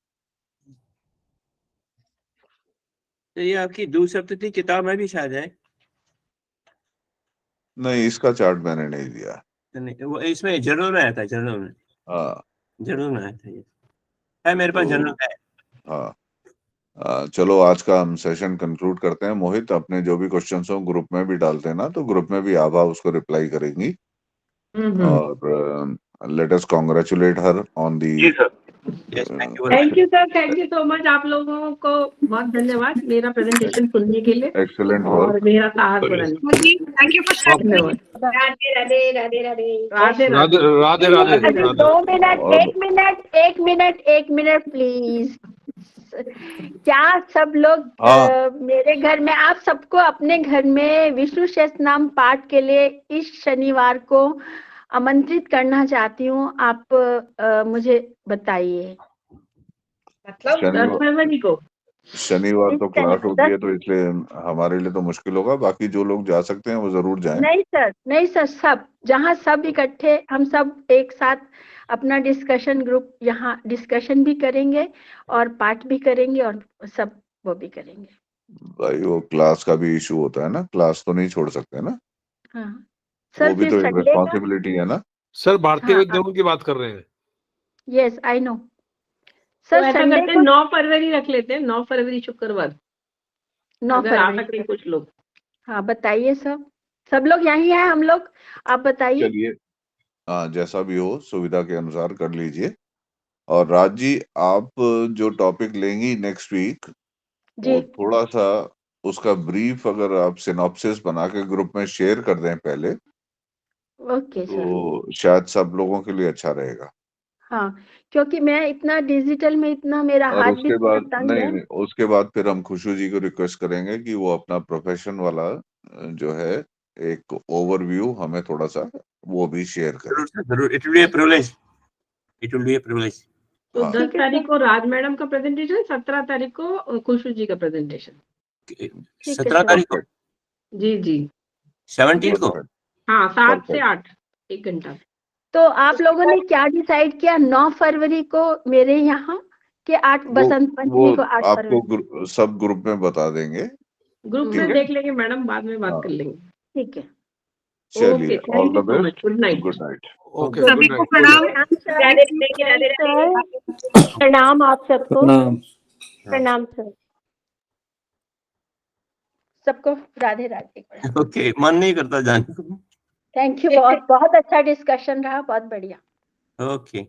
तो ये आपकी दूसरी किताब में भी शायद है। नहीं, इसका चार्ट मैंने नहीं दिया। नहीं, वो इसमें जर्नल में आया था, जर्नल में। हाँ जर्नल में आया था ये। है मेरे पास जर्नल है। हाँ। चलो आज का हम सेशन कंक्लूड करते हैं। मोहित, अपने जो भी क्वेश्चंस हो ग्रुप में भी डालते हैं ना, तो ग्रुप में भी आभा उसको रिप्लाई करेंगी। और let us congratulate her on दी। जी sir. Thank you sir, thank you so much. आप लोगों को बहुत धन्यवाद मेरा प्रेजेंटेशन सुनने के लिए। एक्सीलेंट और मेरा साहस बनाने। थैंक यू फॉर धन्यवाद। राधे राधे राधे राधे राधे राधे राधे अभी राधे। 2 मिनट, एक मिनट प्लीज। क्या सब लोग मेरे घर में, आप सबको अपने घर में विष्णु सहस्त्रनाम पाठ के लिए इस शनिवार को आमंत्रित करना चाहती हूँ। आप मुझे बताइए। मतलब 10 फरवरी को शनिवार तो क्लास होती है, तो इसलिए हमारे लिए तो मुश्किल होगा। बाकी जो लोग जा सकते हैं वो जरूर जाएं। नहीं सर, सब जहाँ सब इकट्ठे, हम सब एक साथ अपना डिस्कशन ग्रुप यहाँ डिस्कशन भी करेंगे और पाठ भी करेंगे और सब वो भी करेंगे। भाई वो क्लास का भी इशू होता है ना, क्लास तो नहीं छोड़ सकते ना। हाँ सर, वो भी तो एक रिस्पॉन्सिबिलिटी है ना। सर भारतीय विद्यालय की बात कर रहे हैं। Yes I know sir. Sir ऐसा संडे करते हैं 9 फरवरी रख लेते हैं। 9 फरवरी शुक्रवार। 9 अगर आ फरवरी सकते हैं कुछ लोग। हाँ बताइए सब लोग यहीं हैं हम लोग, आप बताइए। चलिए, जैसा भी हो सुविधा के अनुसार कर लीजिए। और राज जी, आप जो टॉपिक लेंगी नेक्स्ट वीक, वो थोड़ा सा उसका ब्रीफ अगर आप सिनॉप्सिस बना के ग्रुप में शेयर कर दें पहले, ओके सर। तो शायद सब लोगों के लिए अच्छा रहेगा। हाँ, क्योंकि मैं इतना डिजिटल में इतना मेरा और हाथ भी उसके थोड़ा बाद तंग है। नहीं, उसके बाद फिर हम खुशबू जी को रिक्वेस्ट करेंगे कि वो अपना प्रोफेशन वाला जो है एक ओवरव्यू हमें थोड़ा सा वो भी शेयर करें। जरूर, it will be A privilege. तो 10 तारीख को राज मैडम का प्रेजेंटेशन, 17 तारीख को खुशबू जी का प्रेजेंटेशन। 17 तारीख को। जी 17 को। हाँ 7 से 8 1 घंटा। तो आप लोगों ने क्या डिसाइड किया 9 फरवरी को मेरे यहाँ के 8 बसंत पंचमी को 8 फरवरी? आपको सब ग्रुप में बता देंगे। ग्रुप में देख लेंगे मैडम, बाद में बात कर लेंगे। ठीक है। चलिए, all the best. Good night. Good night. Okay, सभी को प्रणाम। प्रणाम आप सबको। प्रणाम सर सबको। राधे राधे। ओके, मन नहीं करता जाने को। थैंक यू, बहुत अच्छा डिस्कशन रहा, बहुत बढ़िया। ओके।